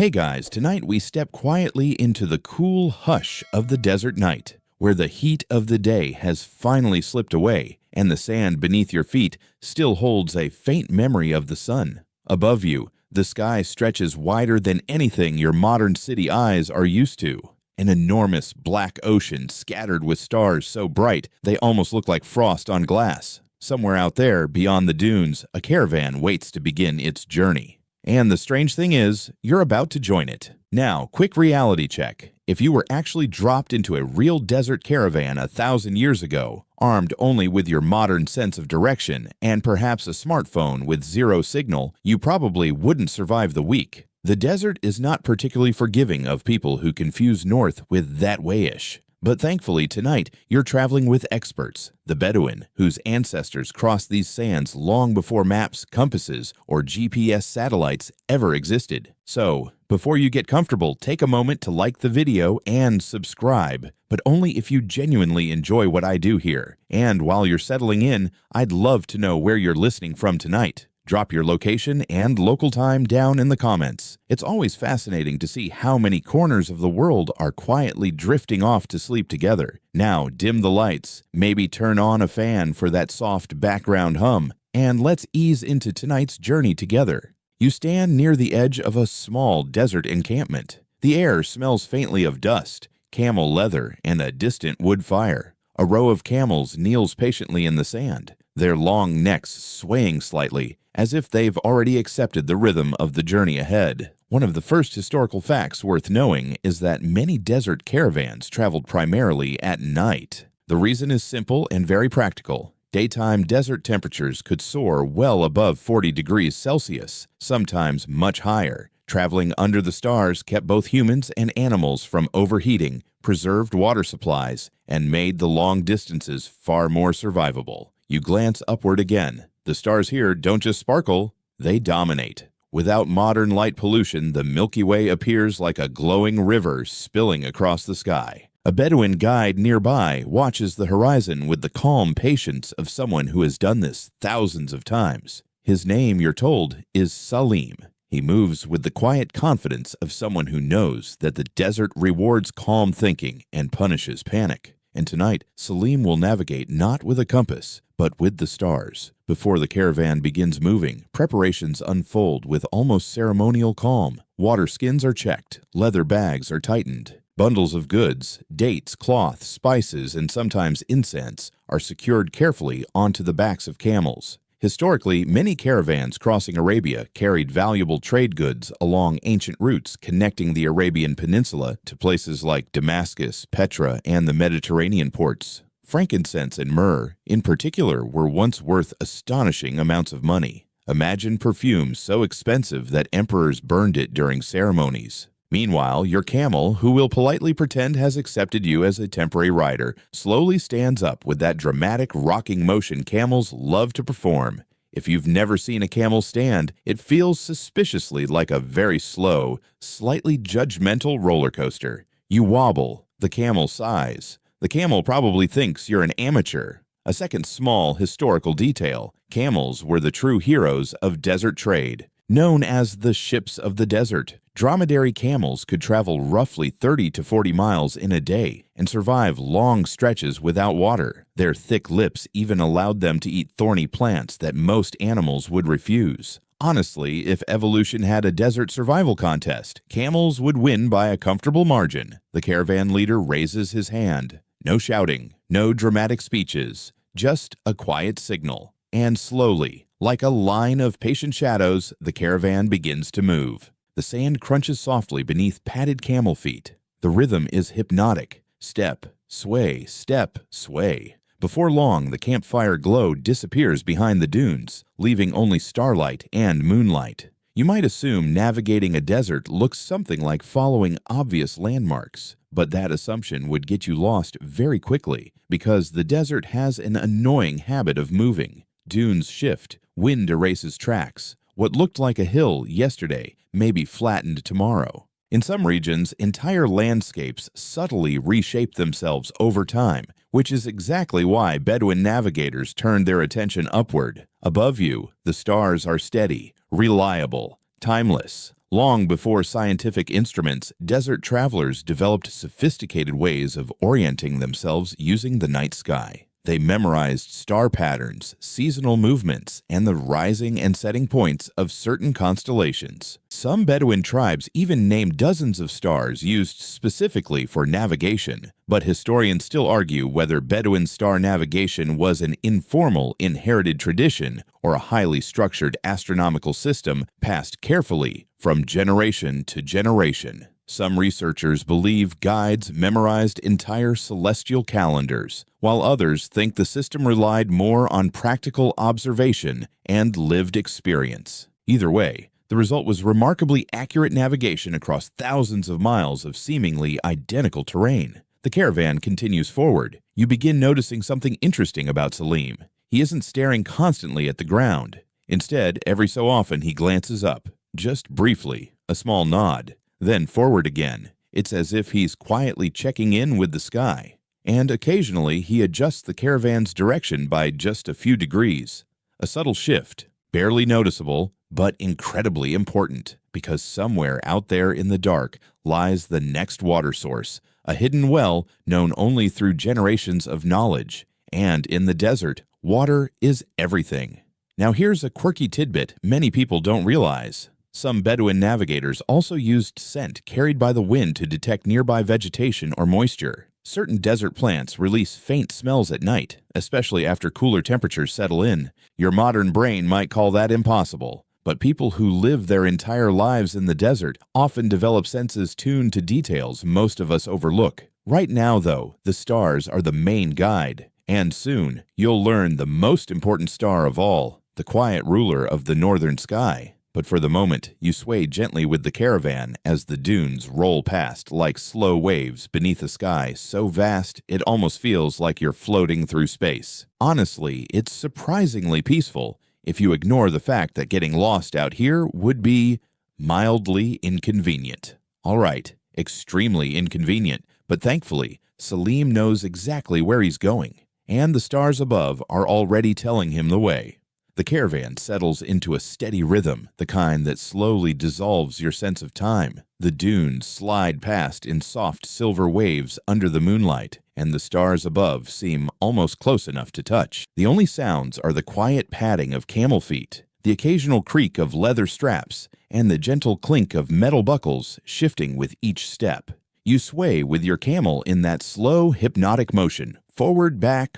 Hey guys, tonight we step quietly into the cool hush of the desert night, where the heat of the day has finally slipped away and the sand beneath your feet still holds a faint memory of the sun. Above you, the sky stretches wider than anything your modern city eyes are used to. An enormous black ocean scattered with stars so bright they almost look like frost on glass. Somewhere out there, beyond the dunes, a caravan waits to begin its journey. And the strange thing is, you're about to join it. Now, quick reality check. If you were actually dropped into a real desert caravan 1,000 years ago, armed only with your modern sense of direction and perhaps a smartphone with zero signal, you probably wouldn't survive the week. The desert is not particularly forgiving of people who confuse north with that wayish. But thankfully tonight, you're traveling with experts, the Bedouin, whose ancestors crossed these sands long before maps, compasses, or GPS satellites ever existed. So, before you get comfortable, take a moment to like the video and subscribe, but only if you genuinely enjoy what I do here. And while you're settling in, I'd love to know where you're listening from tonight. Drop your location and local time down in the comments. It's always fascinating to see how many corners of the world are quietly drifting off to sleep together. Now dim the lights, maybe turn on a fan for that soft background hum, and let's ease into tonight's journey together. You stand near the edge of a small desert encampment. The air smells faintly of dust, camel leather, and a distant wood fire. A row of camels kneels patiently in the sand, their long necks swaying slightly, as if they've already accepted the rhythm of the journey ahead. One of the first historical facts worth knowing is that many desert caravans traveled primarily at night. The reason is simple and very practical. Daytime desert temperatures could soar well above 40 degrees Celsius, sometimes much higher. Traveling under the stars kept both humans and animals from overheating, preserved water supplies, and made the long distances far more survivable. You glance upward again. The stars here don't just sparkle, they dominate. Without modern light pollution, the Milky Way appears like a glowing river spilling across the sky. A Bedouin guide nearby watches the horizon with the calm patience of someone who has done this thousands of times. His name, you're told, is Salim. He moves with the quiet confidence of someone who knows that the desert rewards calm thinking and punishes panic. And tonight, Salim will navigate not with a compass, but with the stars. Before the caravan begins moving, preparations unfold with almost ceremonial calm. Water skins are checked, leather bags are tightened. Bundles of goods, dates, cloth, spices, and sometimes incense are secured carefully onto the backs of camels. Historically, many caravans crossing Arabia carried valuable trade goods along ancient routes connecting the Arabian Peninsula to places like Damascus, Petra, and the Mediterranean ports. Frankincense and myrrh, in particular, were once worth astonishing amounts of money. Imagine perfume so expensive that emperors burned it during ceremonies. Meanwhile, your camel, who will politely pretend has accepted you as a temporary rider, slowly stands up with that dramatic rocking motion camels love to perform. If you've never seen a camel stand, it feels suspiciously like a very slow, slightly judgmental roller coaster. You wobble, the camel sighs. The camel probably thinks you're an amateur. A second small historical detail: camels were the true heroes of desert trade. Known as the ships of the desert, dromedary camels could travel roughly 30 to 40 miles in a day and survive long stretches without water. Their thick lips even allowed them to eat thorny plants that most animals would refuse. Honestly, if evolution had a desert survival contest, camels would win by a comfortable margin. The caravan leader raises his hand. No shouting, no dramatic speeches, just a quiet signal. And slowly, like a line of patient shadows, the caravan begins to move. The sand crunches softly beneath padded camel feet. The rhythm is hypnotic. Step, sway, step, sway. Before long, the campfire glow disappears behind the dunes, leaving only starlight and moonlight. You might assume navigating a desert looks something like following obvious landmarks, but that assumption would get you lost very quickly because the desert has an annoying habit of moving. Dunes shift, wind erases tracks. What looked like a hill yesterday may be flattened tomorrow. In some regions, entire landscapes subtly reshape themselves over time, which is exactly why Bedouin navigators turned their attention upward. Above you, the stars are steady, reliable, timeless, Long before scientific instruments, desert travelers developed sophisticated ways of orienting themselves using the night sky. They memorized star patterns, seasonal movements, and the rising and setting points of certain constellations. Some Bedouin tribes even named dozens of stars used specifically for navigation, but historians still argue whether Bedouin star navigation was an informal, inherited tradition or a highly structured astronomical system passed carefully from generation to generation. Some researchers believe guides memorized entire celestial calendars, while others think the system relied more on practical observation and lived experience. Either way, the result was remarkably accurate navigation across thousands of miles of seemingly identical terrain. The caravan continues forward. You begin noticing something interesting about Salim. He isn't staring constantly at the ground. Instead, every so often he glances up, just briefly, a small nod. Then forward again. It's as if he's quietly checking in with the sky. And occasionally he adjusts the caravan's direction by just a few degrees. A subtle shift, barely noticeable, but incredibly important, because somewhere out there in the dark lies the next water source, a hidden well known only through generations of knowledge. And in the desert, water is everything. Now here's a quirky tidbit many people don't realize. Some Bedouin navigators also used scent carried by the wind to detect nearby vegetation or moisture. Certain desert plants release faint smells at night, especially after cooler temperatures settle in. Your modern brain might call that impossible, but people who live their entire lives in the desert often develop senses tuned to details most of us overlook. Right now, though, the stars are the main guide, and soon you'll learn the most important star of all, the quiet ruler of the northern sky. But for the moment, you sway gently with the caravan as the dunes roll past like slow waves beneath a sky so vast it almost feels like you're floating through space. Honestly, it's surprisingly peaceful if you ignore the fact that getting lost out here would be mildly inconvenient. All right, extremely inconvenient, but thankfully, Salim knows exactly where he's going, and the stars above are already telling him the way. The caravan settles into a steady rhythm, the kind that slowly dissolves your sense of time. The dunes slide past in soft silver waves under the moonlight, and the stars above seem almost close enough to touch. The only sounds are the quiet padding of camel feet, the occasional creak of leather straps, and the gentle clink of metal buckles shifting with each step. You sway with your camel in that slow, hypnotic motion, forward, back,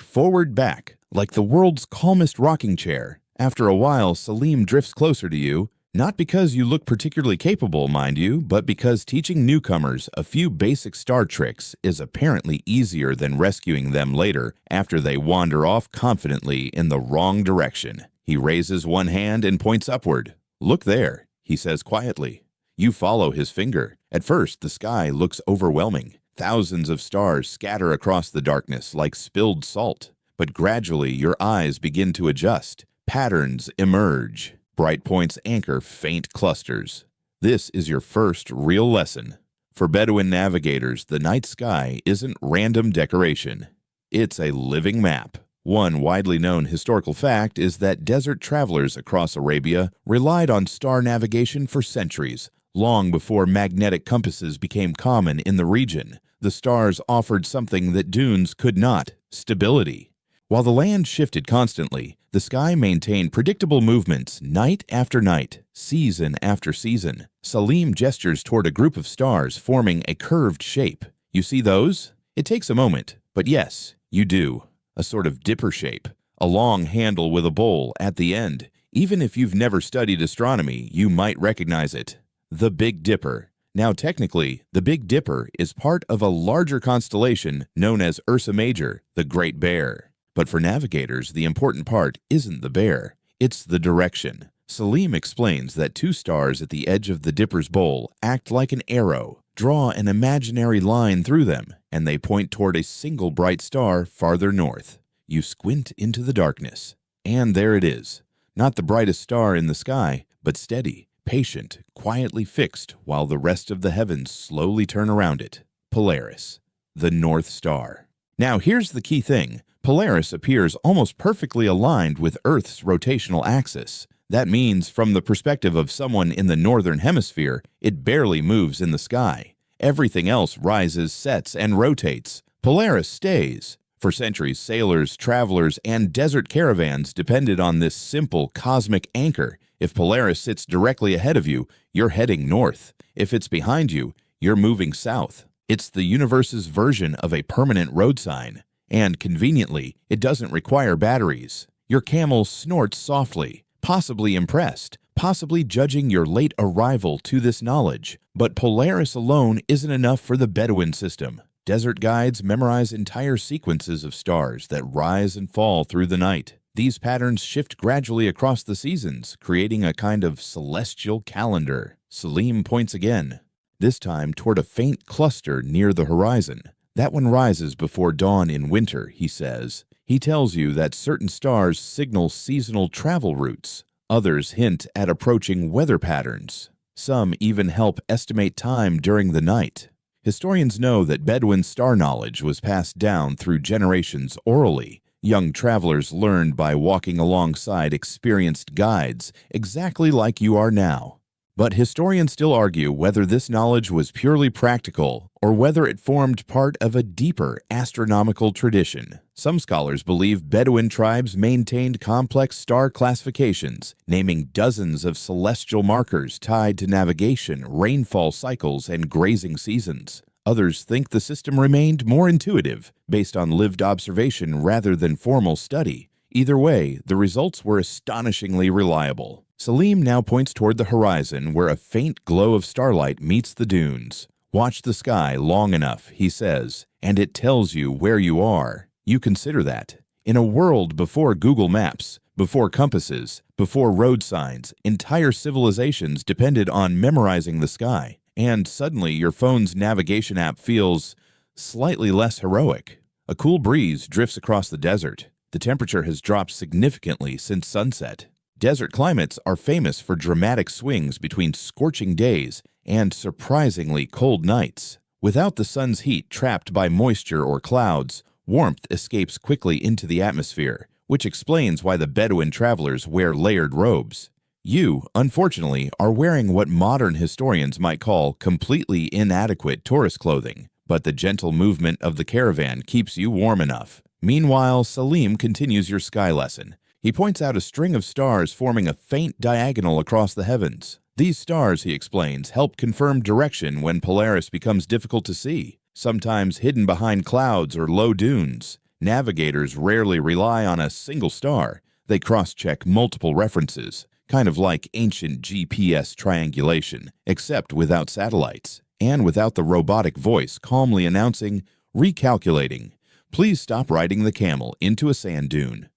like the world's calmest rocking chair. After a while, Salim drifts closer to you, not because you look particularly capable, mind you, but because teaching newcomers a few basic star tricks is apparently easier than rescuing them later after they wander off confidently in the wrong direction. He raises one hand and points upward. "Look there," he says quietly. You follow his finger. At first, the sky looks overwhelming. Thousands of stars scatter across the darkness like spilled salt. But gradually, your eyes begin to adjust. Patterns emerge. Bright points anchor faint clusters. This is your first real lesson. For Bedouin navigators, the night sky isn't random decoration. It's a living map. One widely known historical fact is that desert travelers across Arabia relied on star navigation for centuries. Long before magnetic compasses became common in the region, the stars offered something that dunes could not: stability. While the land shifted constantly, the sky maintained predictable movements night after night, season after season. Salim gestures toward a group of stars forming a curved shape. You see those? It takes a moment, but yes, you do. A sort of dipper shape, a long handle with a bowl at the end. Even if you've never studied astronomy, you might recognize it. The Big Dipper. Now technically, the Big Dipper is part of a larger constellation known as Ursa Major, the Great Bear. But for navigators, the important part isn't the bear, it's the direction. Salim explains that two stars at the edge of the dipper's bowl act like an arrow. Draw an imaginary line through them, and they point toward a single bright star farther north. You squint into the darkness, and there it is. Not the brightest star in the sky, but steady, patient, quietly fixed while the rest of the heavens slowly turn around it. Polaris, the North Star. Now here's the key thing. Polaris appears almost perfectly aligned with Earth's rotational axis. That means, from the perspective of someone in the northern hemisphere, it barely moves in the sky. Everything else rises, sets, and rotates. Polaris stays. For centuries, sailors, travelers, and desert caravans depended on this simple cosmic anchor. If Polaris sits directly ahead of you, you're heading north. If it's behind you, you're moving south. It's the universe's version of a permanent road sign. And conveniently, it doesn't require batteries. Your camel snorts softly, possibly impressed, possibly judging your late arrival to this knowledge. But Polaris alone isn't enough for the Bedouin system. Desert guides memorize entire sequences of stars that rise and fall through the night. These patterns shift gradually across the seasons, creating a kind of celestial calendar. Salim points again, this time toward a faint cluster near the horizon. That one rises before dawn in winter, he says. He tells you that certain stars signal seasonal travel routes. Others hint at approaching weather patterns. Some even help estimate time during the night. Historians know that Bedouin star knowledge was passed down through generations orally. Young travelers learned by walking alongside experienced guides, exactly like you are now. But historians still argue whether this knowledge was purely practical or whether it formed part of a deeper astronomical tradition. Some scholars believe Bedouin tribes maintained complex star classifications, naming dozens of celestial markers tied to navigation, rainfall cycles, and grazing seasons. Others think the system remained more intuitive, based on lived observation rather than formal study. Either way, the results were astonishingly reliable. Salim now points toward the horizon where a faint glow of starlight meets the dunes. Watch the sky long enough, he says, and it tells you where you are. You consider that. In a world before Google Maps, before compasses, before road signs, entire civilizations depended on memorizing the sky. And suddenly your phone's navigation app feels slightly less heroic. A cool breeze drifts across the desert. The temperature has dropped significantly since sunset. Desert climates are famous for dramatic swings between scorching days and surprisingly cold nights. Without the sun's heat trapped by moisture or clouds, warmth escapes quickly into the atmosphere, which explains why the Bedouin travelers wear layered robes. You, unfortunately, are wearing what modern historians might call completely inadequate tourist clothing, but the gentle movement of the caravan keeps you warm enough. Meanwhile, Salim continues your sky lesson. He points out a string of stars forming a faint diagonal across the heavens. These stars, he explains, help confirm direction when Polaris becomes difficult to see, sometimes hidden behind clouds or low dunes. Navigators rarely rely on a single star. They cross-check multiple references, kind of like ancient GPS triangulation, except without satellites, and without the robotic voice calmly announcing, "Recalculating. Please stop riding the camel into a sand dune."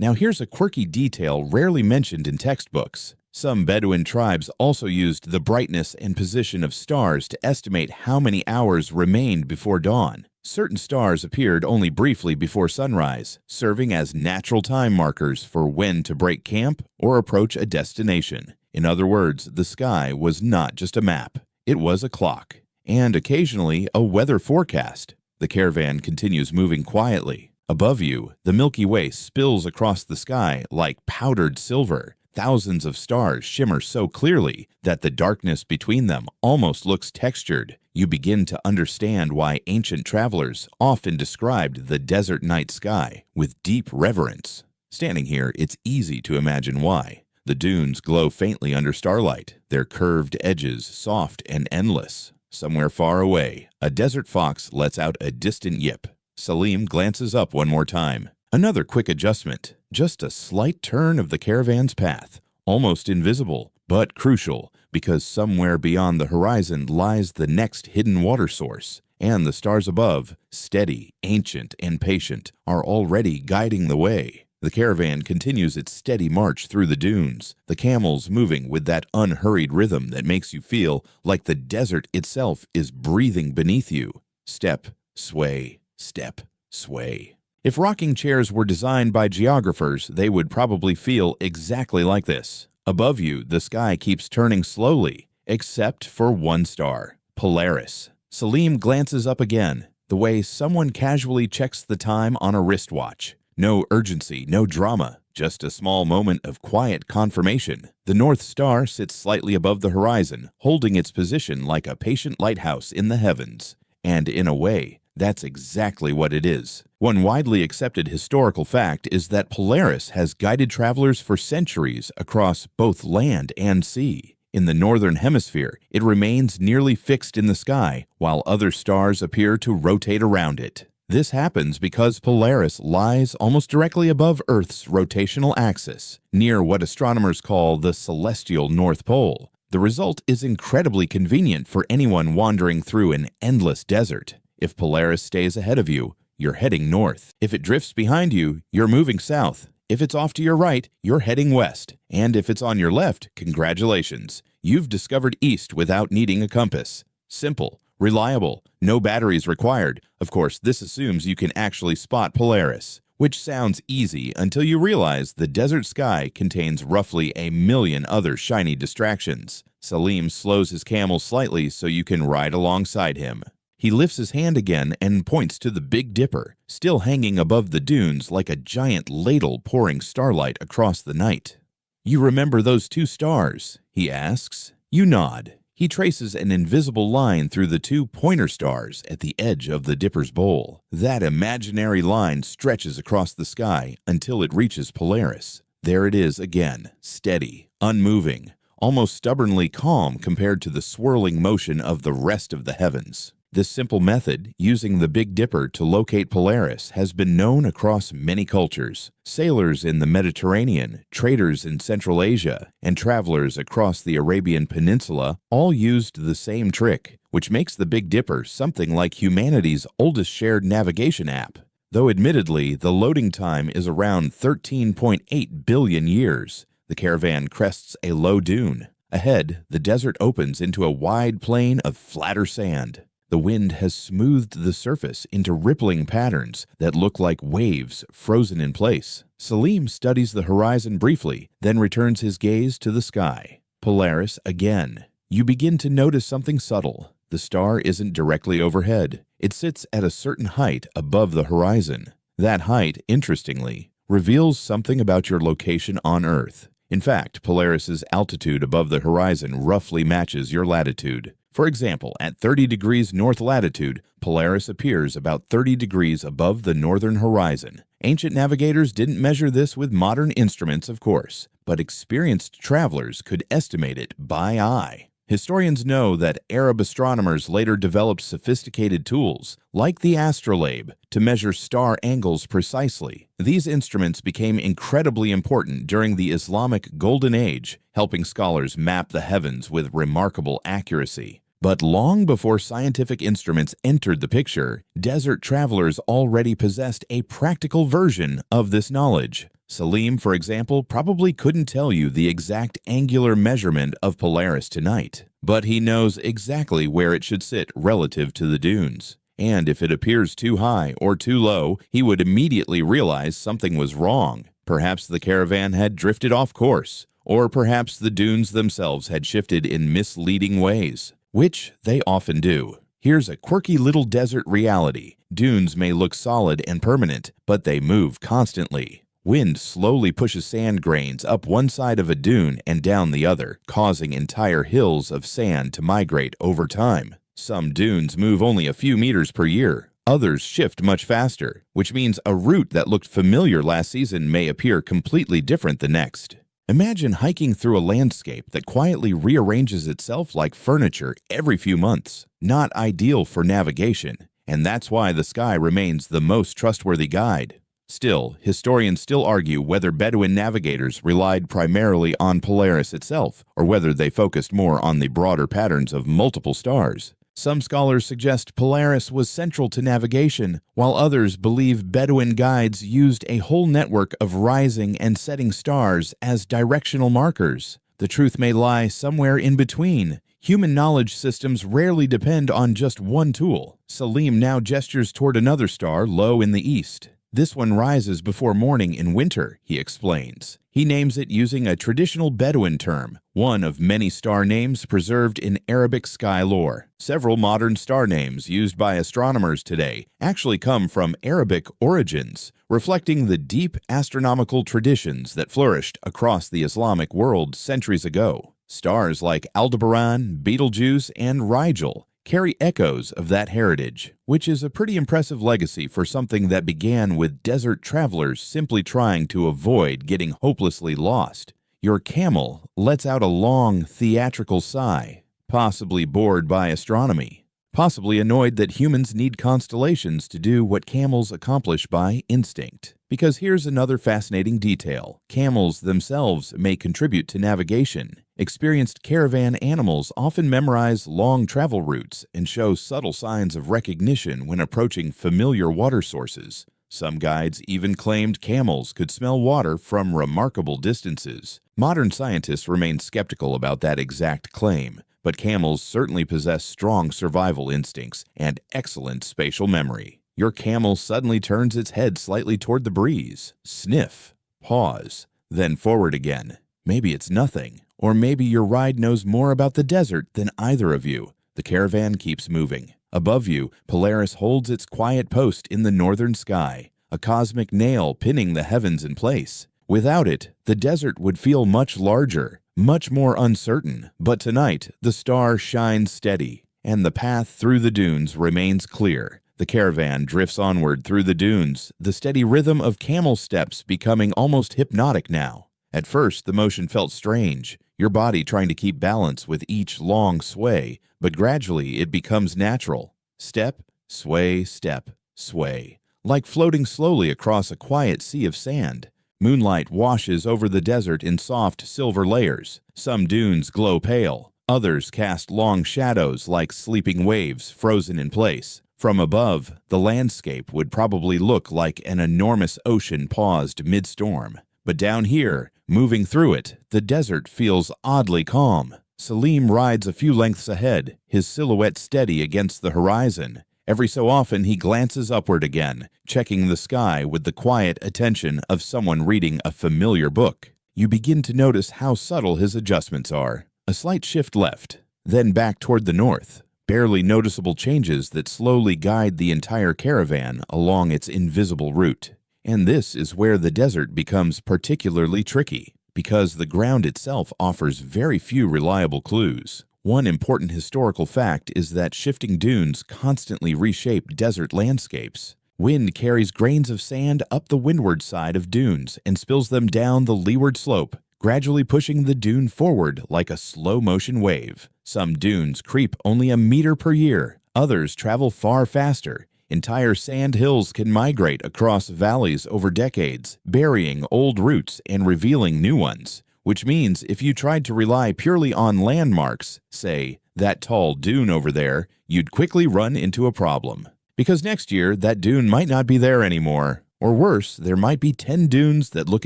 Now here's a quirky detail rarely mentioned in textbooks. Some Bedouin tribes also used the brightness and position of stars to estimate how many hours remained before dawn. Certain stars appeared only briefly before sunrise, serving as natural time markers for when to break camp or approach a destination. In other words, the sky was not just a map, it was a clock, and occasionally a weather forecast. The caravan continues moving quietly. Above you, the Milky Way spills across the sky like powdered silver. Thousands of stars shimmer so clearly that the darkness between them almost looks textured. You begin to understand why ancient travelers often described the desert night sky with deep reverence. Standing here, it's easy to imagine why. The dunes glow faintly under starlight, their curved edges soft and endless. Somewhere far away, a desert fox lets out a distant yip. Salim glances up one more time. Another quick adjustment, just a slight turn of the caravan's path, almost invisible, but crucial, because somewhere beyond the horizon lies the next hidden water source, and the stars above, steady, ancient, and patient, are already guiding the way. The caravan continues its steady march through the dunes, the camels moving with that unhurried rhythm that makes you feel like the desert itself is breathing beneath you. Step, sway, step, sway. If rocking chairs were designed by geographers, they would probably feel exactly like this. Above you, the sky keeps turning slowly, except for one star, Polaris. Salim glances up again, the way someone casually checks the time on a wristwatch. No urgency, no drama, just a small moment of quiet confirmation. The North Star sits slightly above the horizon, holding its position like a patient lighthouse in the heavens. And in a way, that's exactly what it is. One widely accepted historical fact is that Polaris has guided travelers for centuries across both land and sea. In the northern hemisphere, it remains nearly fixed in the sky, while other stars appear to rotate around it. This happens because Polaris lies almost directly above Earth's rotational axis, near what astronomers call the celestial North Pole. The result is incredibly convenient for anyone wandering through an endless desert. If Polaris stays ahead of you, you're heading north. If it drifts behind you, you're moving south. If it's off to your right, you're heading west. And if it's on your left, congratulations. You've discovered east without needing a compass. Simple, reliable, no batteries required. Of course, this assumes you can actually spot Polaris, which sounds easy until you realize the desert sky contains roughly 1 million other shiny distractions. Salim slows his camel slightly so you can ride alongside him. He lifts his hand again and points to the Big Dipper, still hanging above the dunes like a giant ladle pouring starlight across the night. "You remember those 2 stars?" he asks. You nod. He traces an invisible line through the 2 pointer stars at the edge of the Dipper's bowl. That imaginary line stretches across the sky until it reaches Polaris. There it is again, steady, unmoving, almost stubbornly calm compared to the swirling motion of the rest of the heavens. This simple method, using the Big Dipper to locate Polaris, has been known across many cultures. Sailors in the Mediterranean, traders in Central Asia, and travelers across the Arabian Peninsula all used the same trick, which makes the Big Dipper something like humanity's oldest shared navigation app. Though admittedly, the loading time is around 13.8 billion years. The caravan crests a low dune. Ahead, the desert opens into a wide plain of flatter sand. The wind has smoothed the surface into rippling patterns that look like waves frozen in place. Salim studies the horizon briefly, then returns his gaze to the sky. Polaris again. You begin to notice something subtle. The star isn't directly overhead. It sits at a certain height above the horizon. That height, interestingly, reveals something about your location on Earth. In fact, Polaris's altitude above the horizon roughly matches your latitude. For example, at 30 degrees north latitude, Polaris appears about 30 degrees above the northern horizon. Ancient navigators didn't measure this with modern instruments, of course, but experienced travelers could estimate it by eye. Historians know that Arab astronomers later developed sophisticated tools, like the astrolabe, to measure star angles precisely. These instruments became incredibly important during the Islamic Golden Age, helping scholars map the heavens with remarkable accuracy. But long before scientific instruments entered the picture, desert travelers already possessed a practical version of this knowledge. Salim, for example, probably couldn't tell you the exact angular measurement of Polaris tonight, but he knows exactly where it should sit relative to the dunes. And if it appears too high or too low, he would immediately realize something was wrong. Perhaps the caravan had drifted off course, or perhaps the dunes themselves had shifted in misleading ways, which they often do. Here's a quirky little desert reality. Dunes may look solid and permanent, but they move constantly. Wind slowly pushes sand grains up one side of a dune and down the other, causing entire hills of sand to migrate over time. Some dunes move only a few meters per year. Others shift much faster, which means a route that looked familiar last season may appear completely different the next. Imagine hiking through a landscape that quietly rearranges itself like furniture every few months. Not ideal for navigation, and that's why the sky remains the most trustworthy guide. Still, historians still argue whether Bedouin navigators relied primarily on Polaris itself, or whether they focused more on the broader patterns of multiple stars. Some scholars suggest Polaris was central to navigation, while others believe Bedouin guides used a whole network of rising and setting stars as directional markers. The truth may lie somewhere in between. Human knowledge systems rarely depend on just one tool. Salim now gestures toward another star low in the east. This one rises before morning in winter, he explains. He names it using a traditional Bedouin term, one of many star names preserved in Arabic sky lore. Several modern star names used by astronomers today actually come from Arabic origins, reflecting the deep astronomical traditions that flourished across the Islamic world centuries ago. Stars like Aldebaran, Betelgeuse, and Rigel carry echoes of that heritage, which is a pretty impressive legacy for something that began with desert travelers simply trying to avoid getting hopelessly lost. Your camel lets out a long, theatrical sigh, possibly bored by astronomy, possibly annoyed that humans need constellations to do what camels accomplish by instinct. Because here's another fascinating detail. Camels themselves may contribute to navigation. Experienced caravan animals often memorize long travel routes and show subtle signs of recognition when approaching familiar water sources. Some guides even claimed camels could smell water from remarkable distances. Modern scientists remain skeptical about that exact claim, but camels certainly possess strong survival instincts and excellent spatial memory. Your camel suddenly turns its head slightly toward the breeze. Sniff. Pause. Then forward again. Maybe it's nothing. Or maybe your ride knows more about the desert than either of you. The caravan keeps moving. Above you, Polaris holds its quiet post in the northern sky, a cosmic nail pinning the heavens in place. Without it, the desert would feel much larger, much more uncertain. But tonight, the star shines steady, and the path through the dunes remains clear. The caravan drifts onward through the dunes, the steady rhythm of camel steps becoming almost hypnotic now. At first, the motion felt strange, your body trying to keep balance with each long sway, but gradually it becomes natural. Step, sway, like floating slowly across a quiet sea of sand. Moonlight washes over the desert in soft silver layers. Some dunes glow pale, others cast long shadows like sleeping waves frozen in place. From above, the landscape would probably look like an enormous ocean paused mid-storm. But down here, moving through it, the desert feels oddly calm. Salim rides a few lengths ahead, his silhouette steady against the horizon. Every so often he glances upward again, checking the sky with the quiet attention of someone reading a familiar book. You begin to notice how subtle his adjustments are. A slight shift left, then back toward the north. Barely noticeable changes that slowly guide the entire caravan along its invisible route. And this is where the desert becomes particularly tricky, because the ground itself offers very few reliable clues. One important historical fact is that shifting dunes constantly reshape desert landscapes. Wind carries grains of sand up the windward side of dunes and spills them down the leeward slope, gradually pushing the dune forward like a slow-motion wave. Some dunes creep only a meter per year, others travel far faster. Entire sand hills can migrate across valleys over decades, burying old roots and revealing new ones, which means if you tried to rely purely on landmarks, say, that tall dune over there, you'd quickly run into a problem. Because next year, that dune might not be there anymore. Or worse, there might be 10 dunes that look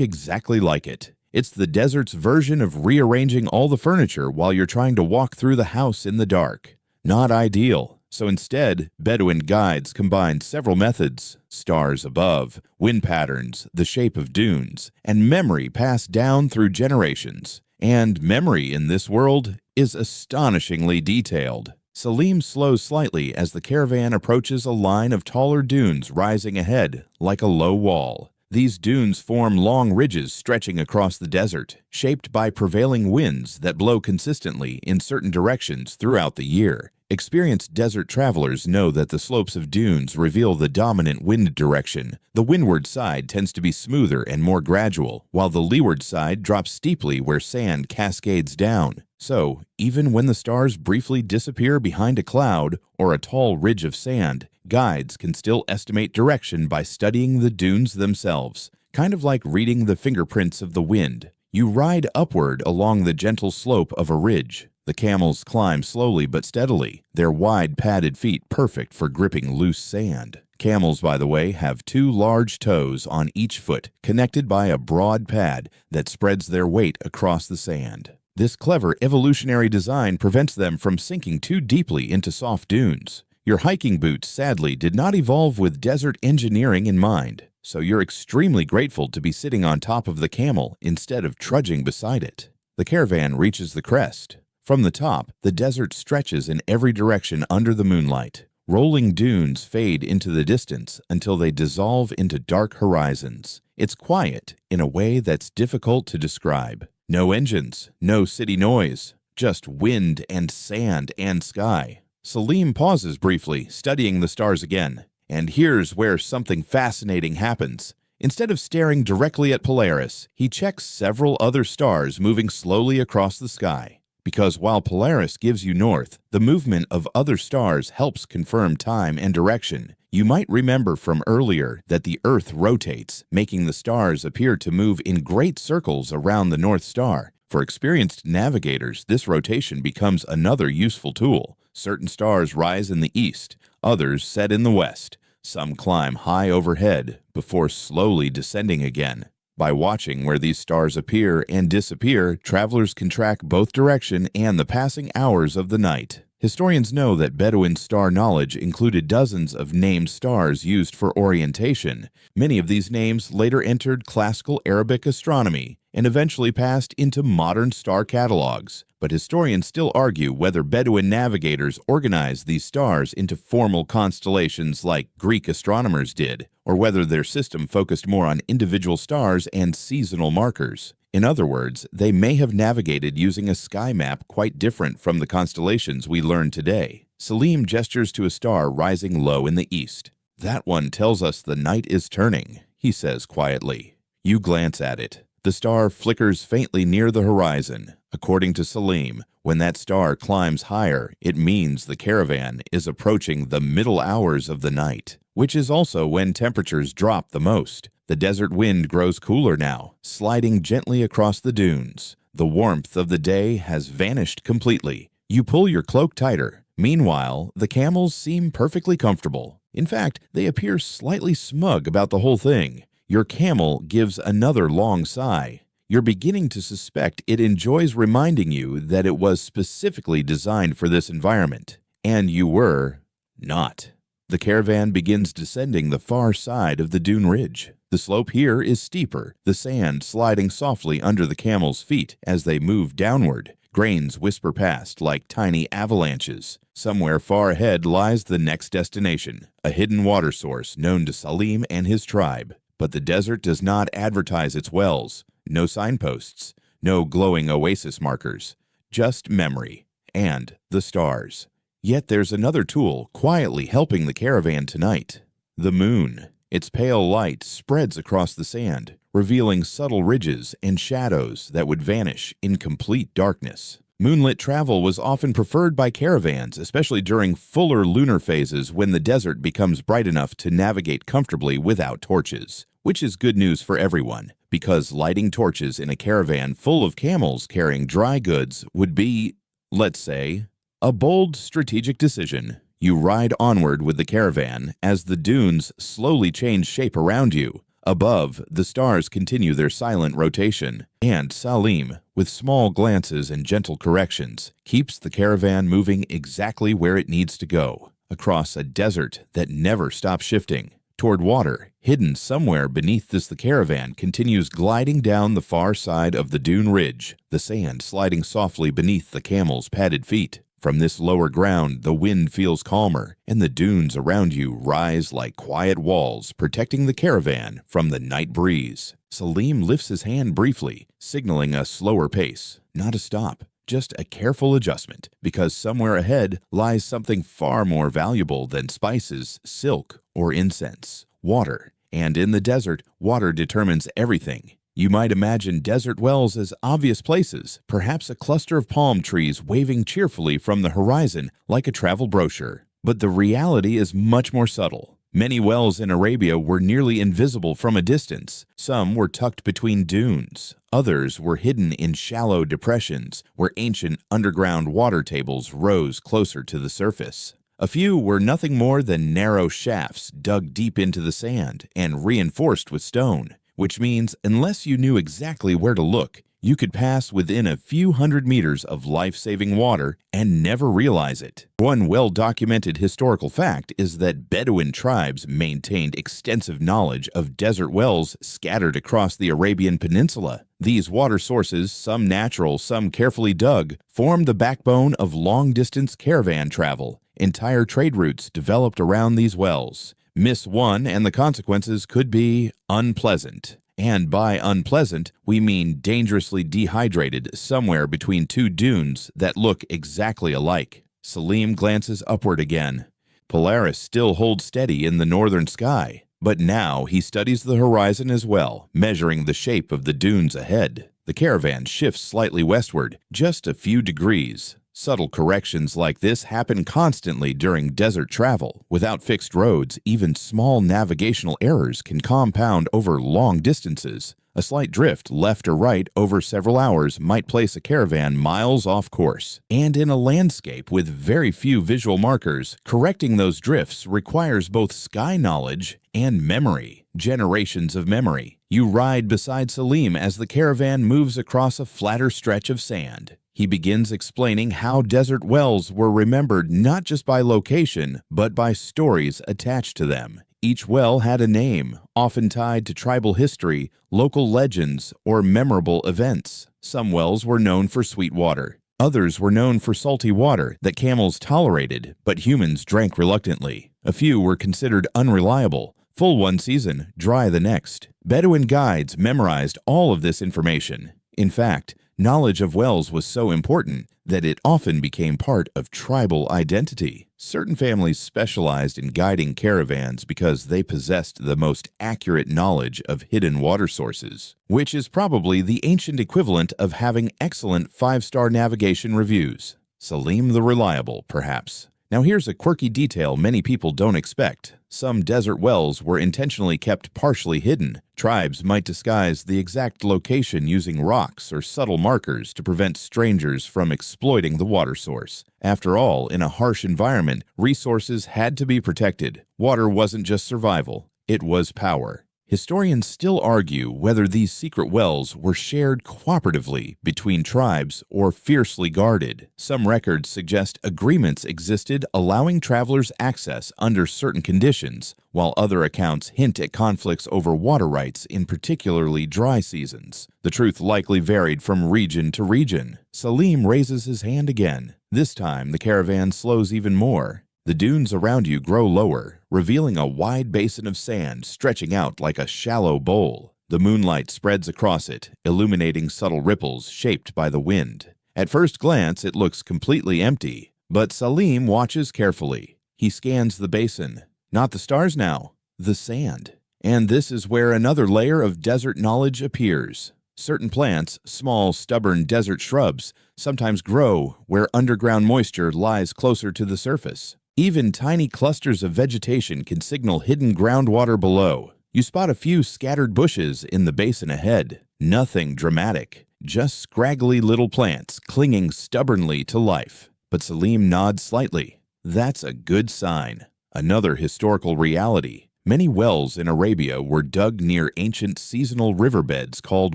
exactly like it. It's the desert's version of rearranging all the furniture while you're trying to walk through the house in the dark. Not ideal. So instead, Bedouin guides combined several methods: stars above, wind patterns, the shape of dunes, and memory passed down through generations. And memory in this world is astonishingly detailed. Salim slows slightly as the caravan approaches a line of taller dunes rising ahead, like a low wall. These dunes form long ridges stretching across the desert, shaped by prevailing winds that blow consistently in certain directions throughout the year. Experienced desert travelers know that the slopes of dunes reveal the dominant wind direction. The windward side tends to be smoother and more gradual, while the leeward side drops steeply where sand cascades down. So, even when the stars briefly disappear behind a cloud or a tall ridge of sand, guides can still estimate direction by studying the dunes themselves, kind of like reading the fingerprints of the wind. You ride upward along the gentle slope of a ridge. The camels climb slowly but steadily, their wide padded feet perfect for gripping loose sand. Camels, by the way, have 2 large toes on each foot, connected by a broad pad that spreads their weight across the sand. This clever evolutionary design prevents them from sinking too deeply into soft dunes. Your hiking boots, sadly, did not evolve with desert engineering in mind. so you're extremely grateful to be sitting on top of the camel instead of trudging beside it. The caravan reaches the crest. From the top, the desert stretches in every direction under the moonlight. Rolling dunes fade into the distance until they dissolve into dark horizons. It's quiet in a way that's difficult to describe. No engines, no city noise, just wind and sand and sky. Salim pauses briefly, studying the stars again. And here's where something fascinating happens. Instead of staring directly at Polaris, he checks several other stars moving slowly across the sky. Because while Polaris gives you north, the movement of other stars helps confirm time and direction. You might remember from earlier that the Earth rotates, making the stars appear to move in great circles around the North Star. For experienced navigators, this rotation becomes another useful tool. Certain stars rise in the east, others set in the west. Some climb high overhead before slowly descending again. By watching where these stars appear and disappear, travelers can track both direction and the passing hours of the night. Historians know that Bedouin star knowledge included dozens of named stars used for orientation. Many of these names later entered classical Arabic astronomy and eventually passed into modern star catalogs. But historians still argue whether Bedouin navigators organized these stars into formal constellations like Greek astronomers did, or whether their system focused more on individual stars and seasonal markers. In other words, they may have navigated using a sky map quite different from the constellations we learn today. Salim gestures to a star rising low in the east. "That one tells us the night is turning," he says quietly. You glance at it. The star flickers faintly near the horizon. According to Salim, when that star climbs higher, it means the caravan is approaching the middle hours of the night, which is also when temperatures drop the most. The desert wind grows cooler now, sliding gently across the dunes. The warmth of the day has vanished completely. You pull your cloak tighter. Meanwhile, the camels seem perfectly comfortable. In fact, they appear slightly smug about the whole thing. Your camel gives another long sigh. You're beginning to suspect it enjoys reminding you that it was specifically designed for this environment. And you were not. The caravan begins descending the far side of the dune ridge. The slope here is steeper, the sand sliding softly under the camels' feet as they move downward. Grains whisper past like tiny avalanches. Somewhere far ahead lies the next destination, a hidden water source known to Salim and his tribe. But the desert does not advertise its wells. No signposts, no glowing oasis markers, just memory and the stars. Yet there's another tool quietly helping the caravan tonight. The moon. Its pale light spreads across the sand, revealing subtle ridges and shadows that would vanish in complete darkness. Moonlit travel was often preferred by caravans, especially during fuller lunar phases when the desert becomes bright enough to navigate comfortably without torches. Which is good news for everyone, because lighting torches in a caravan full of camels carrying dry goods would be, let's say, a bold strategic decision. You ride onward with the caravan as the dunes slowly change shape around you. Above, the stars continue their silent rotation, and Salim, with small glances and gentle corrections, keeps the caravan moving exactly where it needs to go, across a desert that never stops shifting. Toward water, hidden somewhere beneath this, the caravan continues gliding down the far side of the dune ridge, the sand sliding softly beneath the camel's padded feet. From this lower ground, the wind feels calmer, and the dunes around you rise like quiet walls, protecting the caravan from the night breeze. Salim lifts his hand briefly, signaling a slower pace, not a stop. Just a careful adjustment, because somewhere ahead lies something far more valuable than spices, silk, or incense: water. And in the desert, water determines everything. You might imagine desert wells as obvious places, perhaps a cluster of palm trees waving cheerfully from the horizon like a travel brochure. But the reality is much more subtle. Many wells in Arabia were nearly invisible from a distance. Some were tucked between dunes. Others were hidden in shallow depressions where ancient underground water tables rose closer to the surface. A few were nothing more than narrow shafts dug deep into the sand and reinforced with stone, which means unless you knew exactly where to look, You could pass within a few hundred meters of life-saving water and never realize it. One well-documented historical fact is that Bedouin tribes maintained extensive knowledge of desert wells scattered across the Arabian Peninsula. These water sources, some natural, some carefully dug, formed the backbone of long-distance caravan travel. Entire trade routes developed around these wells. Miss one and the consequences could be unpleasant. And by unpleasant, we mean dangerously dehydrated somewhere between two dunes that look exactly alike. Salim glances upward again. Polaris still holds steady in the northern sky, but now he studies the horizon as well, measuring the shape of the dunes ahead. The caravan shifts slightly westward, just a few degrees. Subtle corrections like this happen constantly during desert travel. Without fixed roads, even small navigational errors can compound over long distances. A slight drift left or right over several hours might place a caravan miles off course. And in a landscape with very few visual markers, correcting those drifts requires both sky knowledge and memory. Generations of memory. You ride beside Salim as the caravan moves across a flatter stretch of sand. He begins explaining how desert wells were remembered not just by location, but by stories attached to them. Each well had a name, often tied to tribal history, local legends, or memorable events. Some wells were known for sweet water. Others were known for salty water that camels tolerated, but humans drank reluctantly. A few were considered unreliable, full one season, dry the next. Bedouin guides memorized all of this information. In fact, knowledge of wells was so important that it often became part of tribal identity. Certain families specialized in guiding caravans because they possessed the most accurate knowledge of hidden water sources, which is probably the ancient equivalent of having excellent five-star navigation reviews. Salim the Reliable, perhaps. Now here's a quirky detail many people don't expect. Some desert wells were intentionally kept partially hidden. Tribes might disguise the exact location using rocks or subtle markers to prevent strangers from exploiting the water source. After all, in a harsh environment, resources had to be protected. Water wasn't just survival, it was power. Historians still argue whether these secret wells were shared cooperatively between tribes or fiercely guarded. Some records suggest agreements existed allowing travelers access under certain conditions, while other accounts hint at conflicts over water rights in particularly dry seasons. The truth likely varied from region to region. Salim raises his hand again. This time, the caravan slows even more. The dunes around you grow lower, revealing a wide basin of sand stretching out like a shallow bowl. The moonlight spreads across it, illuminating subtle ripples shaped by the wind. At first glance, it looks completely empty, but Salim watches carefully. He scans the basin. Not the stars now, the sand. And this is where another layer of desert knowledge appears. Certain plants, small, stubborn desert shrubs, sometimes grow where underground moisture lies closer to the surface. Even tiny clusters of vegetation can signal hidden groundwater below. You spot a few scattered bushes in the basin ahead. Nothing dramatic, just scraggly little plants clinging stubbornly to life. But Salim nods slightly. That's a good sign. Another historical reality. Many wells in Arabia were dug near ancient seasonal riverbeds called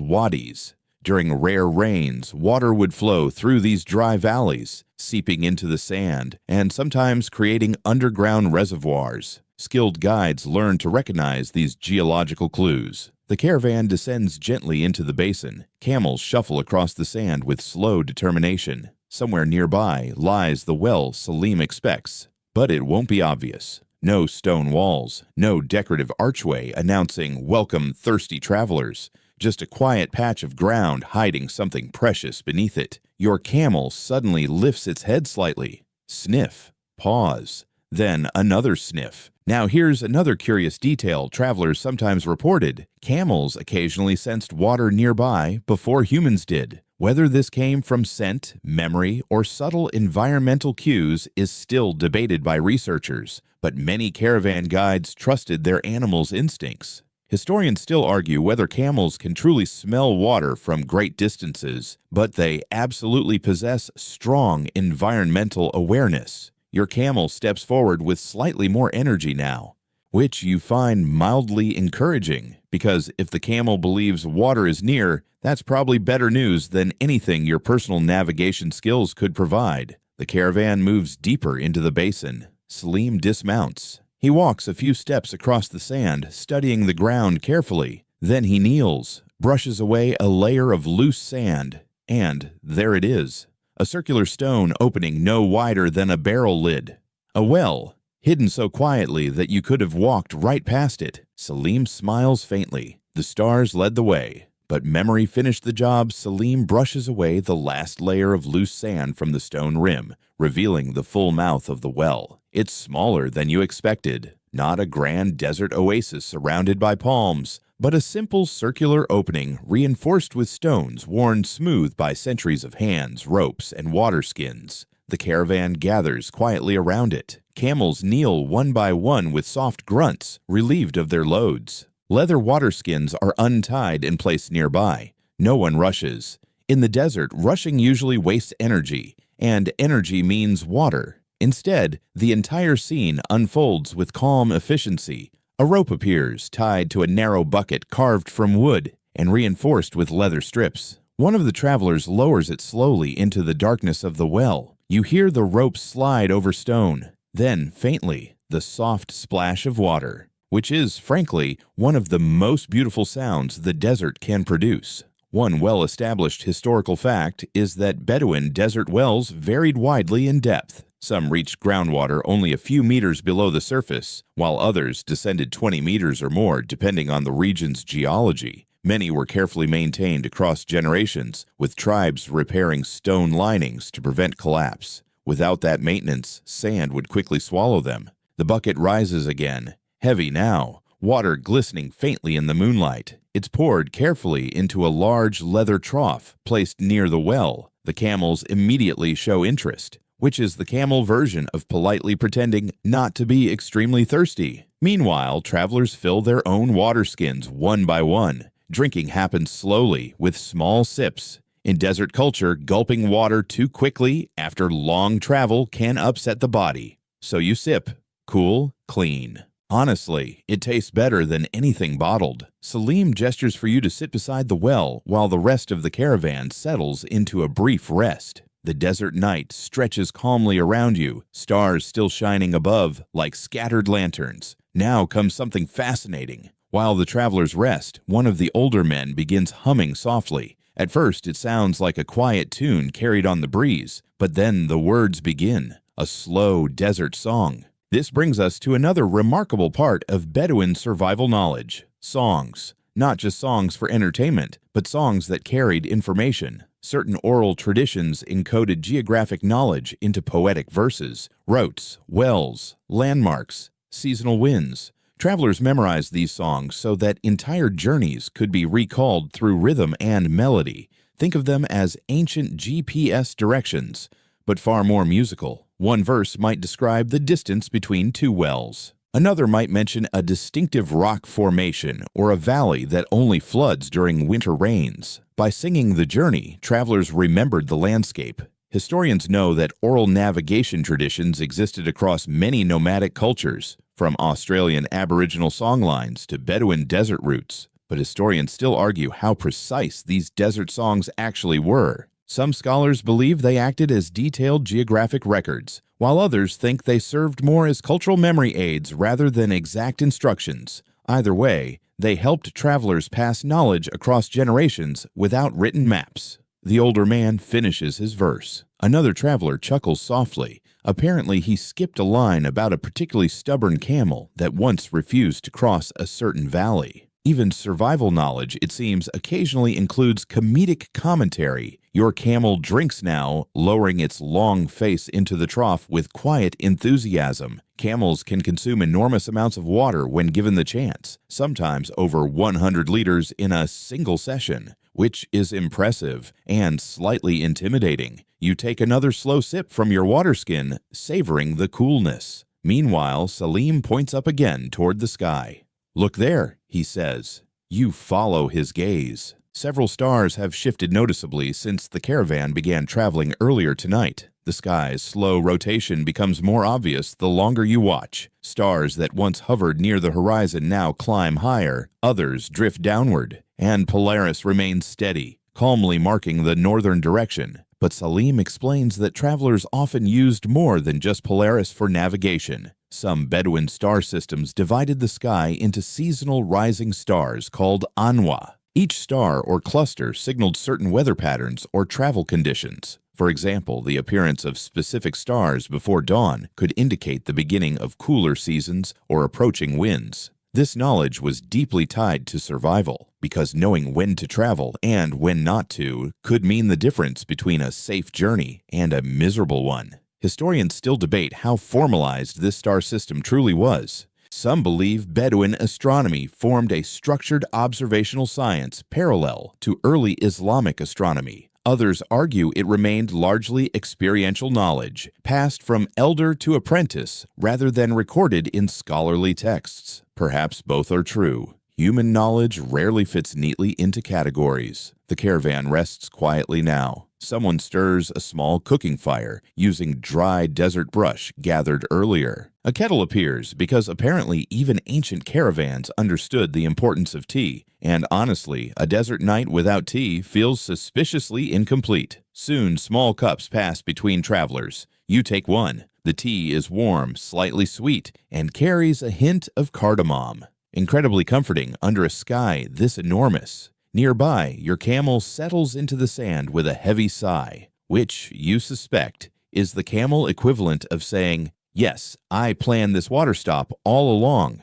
wadis. During rare rains, water would flow through these dry valleys, seeping into the sand and sometimes creating underground reservoirs. Skilled guides learn to recognize these geological clues. The caravan descends gently into the basin. Camels shuffle across the sand with slow determination. Somewhere nearby lies the well Salim expects, but it won't be obvious. No stone walls, no decorative archway announcing "Welcome, thirsty travelers." Just a quiet patch of ground hiding something precious beneath it. Your camel suddenly lifts its head slightly. Sniff. Pause. Then another sniff. Now here's another curious detail travelers sometimes reported. Camels occasionally sensed water nearby before humans did. Whether this came from scent, memory, or subtle environmental cues is still debated by researchers, but many caravan guides trusted their animals' instincts. Historians still argue whether camels can truly smell water from great distances, but they absolutely possess strong environmental awareness. Your camel steps forward with slightly more energy now, which you find mildly encouraging. because if the camel believes water is near, that's probably better news than anything your personal navigation skills could provide. The caravan moves deeper into the basin. Salim dismounts. He walks a few steps across the sand, studying the ground carefully. Then he kneels, brushes away a layer of loose sand, and there it is. A circular stone opening no wider than a barrel lid. A well, hidden so quietly that you could have walked right past it. Salim smiles faintly. The stars led the way, but memory finished the job. Salim brushes away the last layer of loose sand from the stone rim, revealing the full mouth of the well. It's smaller than you expected. Not a grand desert oasis surrounded by palms, but a simple circular opening reinforced with stones worn smooth by centuries of hands, ropes, and water skins. The caravan gathers quietly around it. Camels kneel one by one with soft grunts, relieved of their loads. Leather water skins are untied and placed nearby. No one rushes. In the desert, rushing usually wastes energy, and energy means water. Instead, the entire scene unfolds with calm efficiency. A rope appears, tied to a narrow bucket carved from wood and reinforced with leather strips. One of the travelers lowers it slowly into the darkness of the well. You hear the rope slide over stone. Then, faintly, the soft splash of water, which is, frankly, one of the most beautiful sounds the desert can produce. One well-established historical fact is that Bedouin desert wells varied widely in depth. Some reached groundwater only a few meters below the surface, while others descended 20 meters or more depending on the region's geology. Many were carefully maintained across generations, with tribes repairing stone linings to prevent collapse. Without that maintenance, sand would quickly swallow them. The bucket rises again, heavy now, water glistening faintly in the moonlight. It's poured carefully into a large leather trough placed near the well. The camels immediately show interest, which is the camel version of politely pretending not to be extremely thirsty. Meanwhile, travelers fill their own water skins one by one. Drinking happens slowly, with small sips. In desert culture, gulping water too quickly after long travel can upset the body. So you sip. Cool, clean. Honestly, it tastes better than anything bottled. Salim gestures for you to sit beside the well while the rest of the caravan settles into a brief rest. The desert night stretches calmly around you, stars still shining above like scattered lanterns. Now comes something fascinating. While the travelers rest, one of the older men begins humming softly. At first, it sounds like a quiet tune carried on the breeze, but then the words begin, a slow desert song. This brings us to another remarkable part of Bedouin survival knowledge: songs. Not just songs for entertainment, but songs that carried information. Certain oral traditions encoded geographic knowledge into poetic verses, routes, wells, landmarks, seasonal winds. Travelers memorized these songs so that entire journeys could be recalled through rhythm and melody. Think of them as ancient GPS directions, but far more musical. One verse might describe the distance between two wells. Another might mention a distinctive rock formation or a valley that only floods during winter rains. By singing the journey, travelers remembered the landscape. Historians know that oral navigation traditions existed across many nomadic cultures, from Australian Aboriginal songlines to Bedouin desert routes. But historians still argue how precise these desert songs actually were. Some scholars believe they acted as detailed geographic records, while others think they served more as cultural memory aids rather than exact instructions. Either way, they helped travelers pass knowledge across generations without written maps. The older man finishes his verse. Another traveler chuckles softly. Apparently, he skipped a line about a particularly stubborn camel that once refused to cross a certain valley. Even survival knowledge, it seems, occasionally includes comedic commentary. Your camel drinks now, lowering its long face into the trough with quiet enthusiasm. Camels can consume enormous amounts of water when given the chance, sometimes over 100 liters in a single session, which is impressive and slightly intimidating. You take another slow sip from your water skin, savoring the coolness. Meanwhile, Salim points up again toward the sky. "Look there," he says. You follow his gaze. Several stars have shifted noticeably since the caravan began traveling earlier tonight. The sky's slow rotation becomes more obvious the longer you watch. Stars that once hovered near the horizon now climb higher, others drift downward, and Polaris remains steady, calmly marking the northern direction. But Salim explains that travelers often used more than just Polaris for navigation. Some Bedouin star systems divided the sky into seasonal rising stars called anwa. Each star or cluster signaled certain weather patterns or travel conditions. For example, the appearance of specific stars before dawn could indicate the beginning of cooler seasons or approaching winds. This knowledge was deeply tied to survival, because knowing when to travel and when not to could mean the difference between a safe journey and a miserable one. Historians still debate how formalized this star system truly was. Some believe Bedouin astronomy formed a structured observational science parallel to early Islamic astronomy. Others argue it remained largely experiential knowledge, passed from elder to apprentice rather than recorded in scholarly texts. Perhaps both are true. Human knowledge rarely fits neatly into categories. The caravan rests quietly now. Someone stirs a small cooking fire using dry desert brush gathered earlier. A kettle appears because apparently even ancient caravans understood the importance of tea, and honestly, a desert night without tea feels suspiciously incomplete. Soon, small cups pass between travelers. You take one. The tea is warm, slightly sweet, and carries a hint of cardamom. Incredibly comforting under a sky this enormous. Nearby, your camel settles into the sand with a heavy sigh, which, you suspect, is the camel equivalent of saying, "Yes, I planned this water stop all along."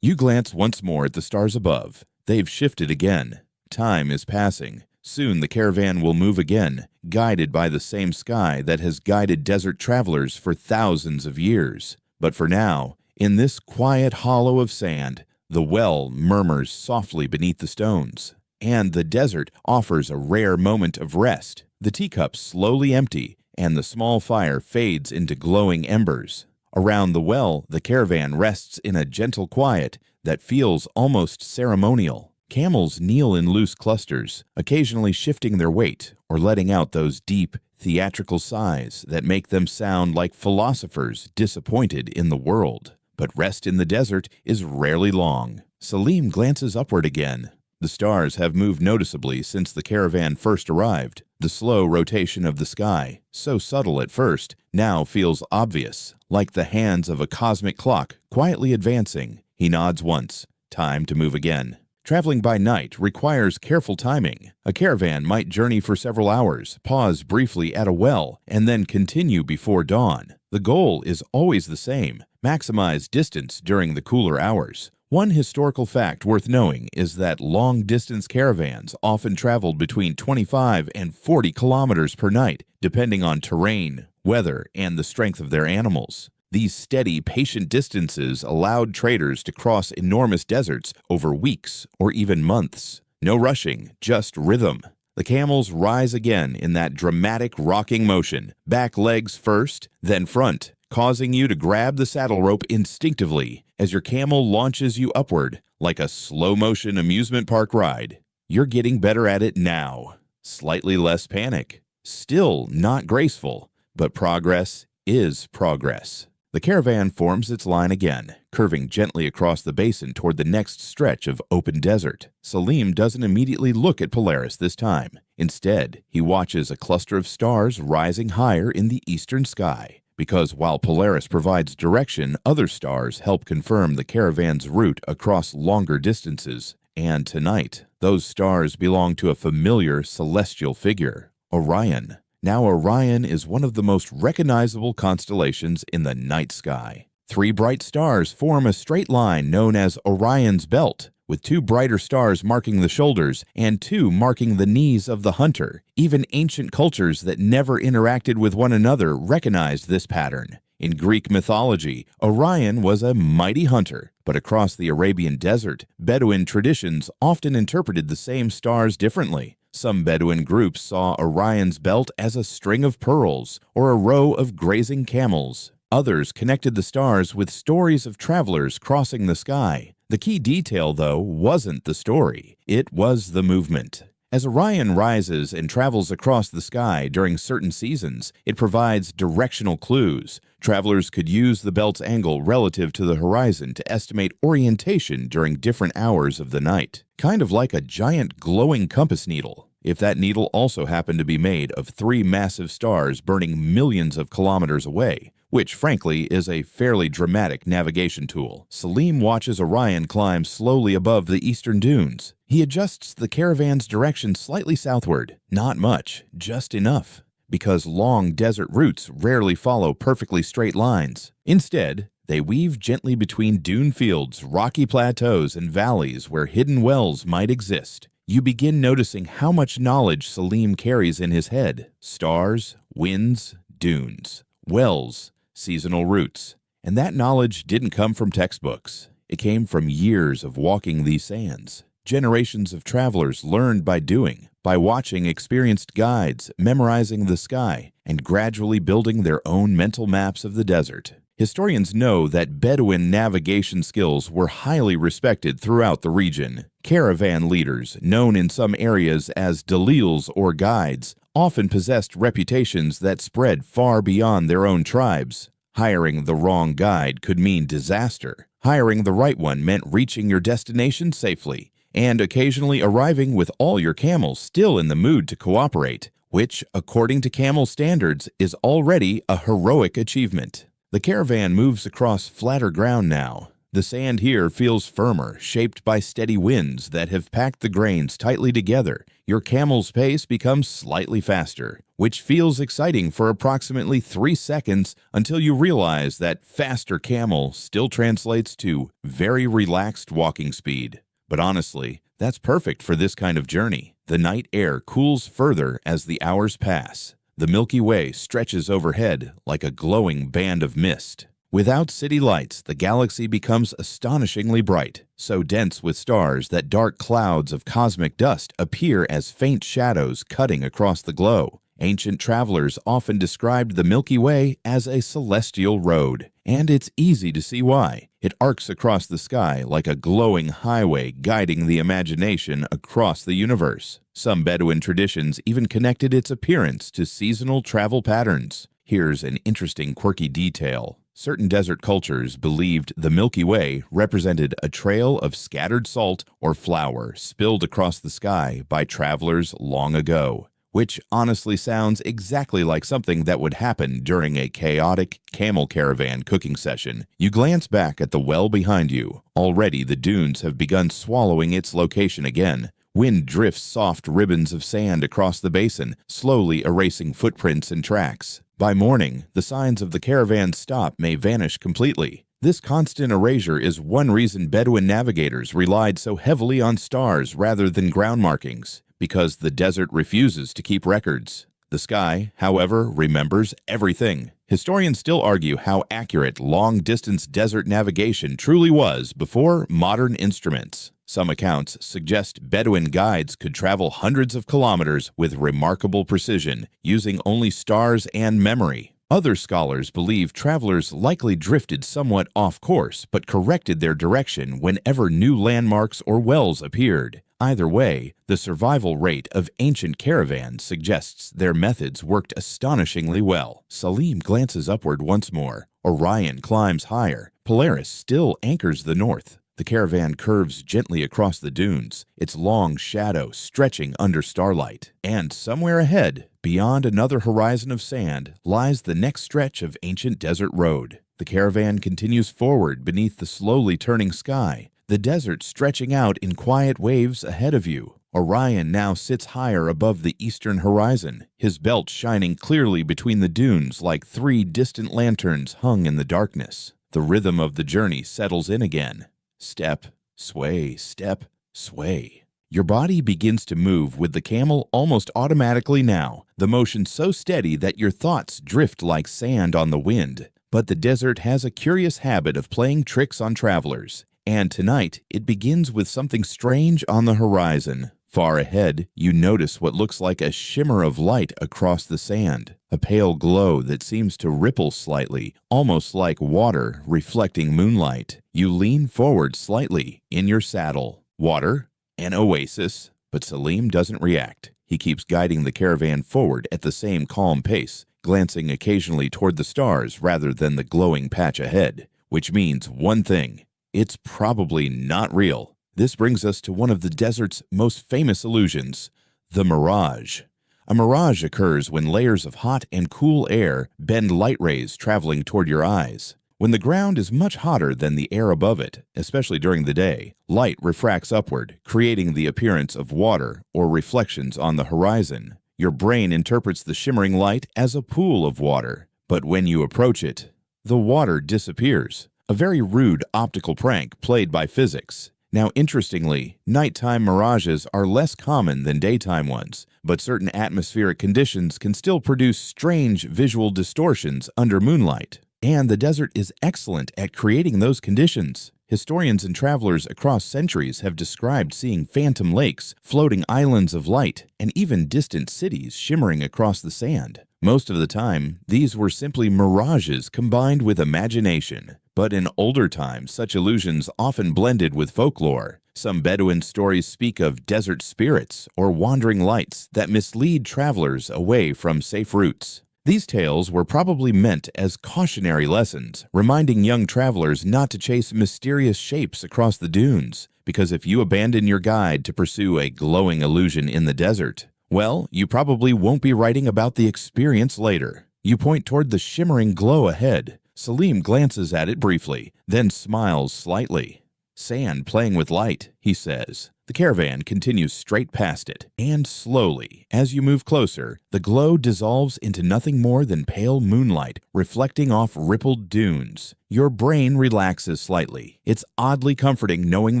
You glance once more at the stars above. They've shifted again. Time is passing. Soon the caravan will move again, guided by the same sky that has guided desert travelers for thousands of years. But for now, in this quiet hollow of sand, the well murmurs softly beneath the stones, and the desert offers a rare moment of rest. The teacups slowly empty, and the small fire fades into glowing embers. Around the well, the caravan rests in a gentle quiet that feels almost ceremonial. Camels kneel in loose clusters, occasionally shifting their weight or letting out those deep, theatrical sighs that make them sound like philosophers disappointed in the world. But rest in the desert is rarely long. Salim glances upward again. The stars have moved noticeably since the caravan first arrived. The slow rotation of the sky, so subtle at first, now feels obvious, like the hands of a cosmic clock quietly advancing. He nods once. Time to move again. Traveling by night requires careful timing. A caravan might journey for several hours, pause briefly at a well, and then continue before dawn. The goal is always the same: maximize distance during the cooler hours. One historical fact worth knowing is that long-distance caravans often traveled between 25 and 40 kilometers per night, depending on terrain, weather, and the strength of their animals. These steady, patient distances allowed traders to cross enormous deserts over weeks or even months. No rushing, just rhythm. The camels rise again in that dramatic rocking motion, back legs first, then front, causing you to grab the saddle rope instinctively as your camel launches you upward like a slow-motion amusement park ride. You're getting better at it now. Slightly less panic. Still not graceful, but progress is progress. The caravan forms its line again, curving gently across the basin toward the next stretch of open desert. Salim doesn't immediately look at Polaris this time. Instead, he watches a cluster of stars rising higher in the eastern sky. Because while Polaris provides direction, other stars help confirm the caravan's route across longer distances. And tonight, those stars belong to a familiar celestial figure, Orion. Now Orion is one of the most recognizable constellations in the night sky. 3 bright stars form a straight line known as Orion's Belt, with 2 brighter stars marking the shoulders and 2 marking the knees of the hunter. Even ancient cultures that never interacted with one another recognized this pattern. In Greek mythology, Orion was a mighty hunter, but across the Arabian desert, Bedouin traditions often interpreted the same stars differently. Some Bedouin groups saw Orion's belt as a string of pearls or a row of grazing camels. Others connected the stars with stories of travelers crossing the sky. The key detail, though, wasn't the story. It was the movement. As Orion rises and travels across the sky during certain seasons, it provides directional clues. Travelers could use the belt's angle relative to the horizon to estimate orientation during different hours of the night, kind of like a giant glowing compass needle. If that needle also happened to be made of three massive stars burning millions of kilometers away, which frankly is a fairly dramatic navigation tool. Salim watches Orion climb slowly above the eastern dunes. He adjusts the caravan's direction slightly southward. Not much, just enough, because long desert routes rarely follow perfectly straight lines. Instead, they weave gently between dune fields, rocky plateaus, and valleys where hidden wells might exist. You begin noticing how much knowledge Salim carries in his head. Stars, winds, dunes, wells, seasonal routes. And that knowledge didn't come from textbooks. It came from years of walking these sands. Generations of travelers learned by doing, by watching experienced guides, memorizing the sky, and gradually building their own mental maps of the desert. Historians know that Bedouin navigation skills were highly respected throughout the region. Caravan leaders, known in some areas as dalils or guides, often possessed reputations that spread far beyond their own tribes. Hiring the wrong guide could mean disaster. Hiring the right one meant reaching your destination safely, and occasionally arriving with all your camels still in the mood to cooperate, which, according to camel standards, is already a heroic achievement. The caravan moves across flatter ground now. The sand here feels firmer, shaped by steady winds that have packed the grains tightly together. Your camel's pace becomes slightly faster, which feels exciting for approximately 3 seconds until you realize that faster camel still translates to very relaxed walking speed. But honestly, that's perfect for this kind of journey. The night air cools further as the hours pass. The Milky Way stretches overhead like a glowing band of mist. Without city lights, the galaxy becomes astonishingly bright, so dense with stars that dark clouds of cosmic dust appear as faint shadows cutting across the glow. Ancient travelers often described the Milky Way as a celestial road, and it's easy to see why. It arcs across the sky like a glowing highway guiding the imagination across the universe. Some Bedouin traditions even connected its appearance to seasonal travel patterns. Here's an interesting quirky detail. Certain desert cultures believed the Milky Way represented a trail of scattered salt or flour spilled across the sky by travelers long ago, which honestly sounds exactly like something that would happen during a chaotic camel caravan cooking session. You glance back at the well behind you. Already the dunes have begun swallowing its location again. Wind drifts soft ribbons of sand across the basin, slowly erasing footprints and tracks. By morning, the signs of the caravan's stop may vanish completely. This constant erasure is one reason Bedouin navigators relied so heavily on stars rather than ground markings, because the desert refuses to keep records. The sky, however, remembers everything. Historians still argue how accurate long-distance desert navigation truly was before modern instruments. Some accounts suggest Bedouin guides could travel hundreds of kilometers with remarkable precision, using only stars and memory. Other scholars believe travelers likely drifted somewhat off course, but corrected their direction whenever new landmarks or wells appeared. Either way, the survival rate of ancient caravans suggests their methods worked astonishingly well. Salim glances upward once more. Orion climbs higher. Polaris still anchors the north. The caravan curves gently across the dunes, its long shadow stretching under starlight. And somewhere ahead, beyond another horizon of sand, lies the next stretch of ancient desert road. The caravan continues forward beneath the slowly turning sky, the desert stretching out in quiet waves ahead of you. Orion now sits higher above the eastern horizon, his belt shining clearly between the dunes like 3 distant lanterns hung in the darkness. The rhythm of the journey settles in again. Step, sway, step, sway. Your body begins to move with the camel almost automatically now, the motion so steady that your thoughts drift like sand on the wind. But the desert has a curious habit of playing tricks on travelers, and tonight it begins with something strange on the horizon. Far ahead, you notice what looks like a shimmer of light across the sand, a pale glow that seems to ripple slightly, almost like water reflecting moonlight. You lean forward slightly in your saddle. Water? An oasis? But Salim doesn't react. He keeps guiding the caravan forward at the same calm pace, glancing occasionally toward the stars rather than the glowing patch ahead, which means one thing: it's probably not real. This brings us to one of the desert's most famous illusions, the mirage. A mirage occurs when layers of hot and cool air bend light rays traveling toward your eyes. When the ground is much hotter than the air above it, especially during the day, light refracts upward, creating the appearance of water or reflections on the horizon. Your brain interprets the shimmering light as a pool of water, but when you approach it, the water disappears. A very rude optical prank played by physics. Now, interestingly, nighttime mirages are less common than daytime ones, but certain atmospheric conditions can still produce strange visual distortions under moonlight. And the desert is excellent at creating those conditions. Historians and travelers across centuries have described seeing phantom lakes, floating islands of light, and even distant cities shimmering across the sand. Most of the time, these were simply mirages combined with imagination. But in older times, such illusions often blended with folklore. Some Bedouin stories speak of desert spirits or wandering lights that mislead travelers away from safe routes. These tales were probably meant as cautionary lessons, reminding young travelers not to chase mysterious shapes across the dunes, because if you abandon your guide to pursue a glowing illusion in the desert, well, you probably won't be writing about the experience later. You point toward the shimmering glow ahead. Salim glances at it briefly, then smiles slightly. "Sand playing with light," he says. The caravan continues straight past it, and slowly, as you move closer, the glow dissolves into nothing more than pale moonlight reflecting off rippled dunes. Your brain relaxes slightly. It's oddly comforting knowing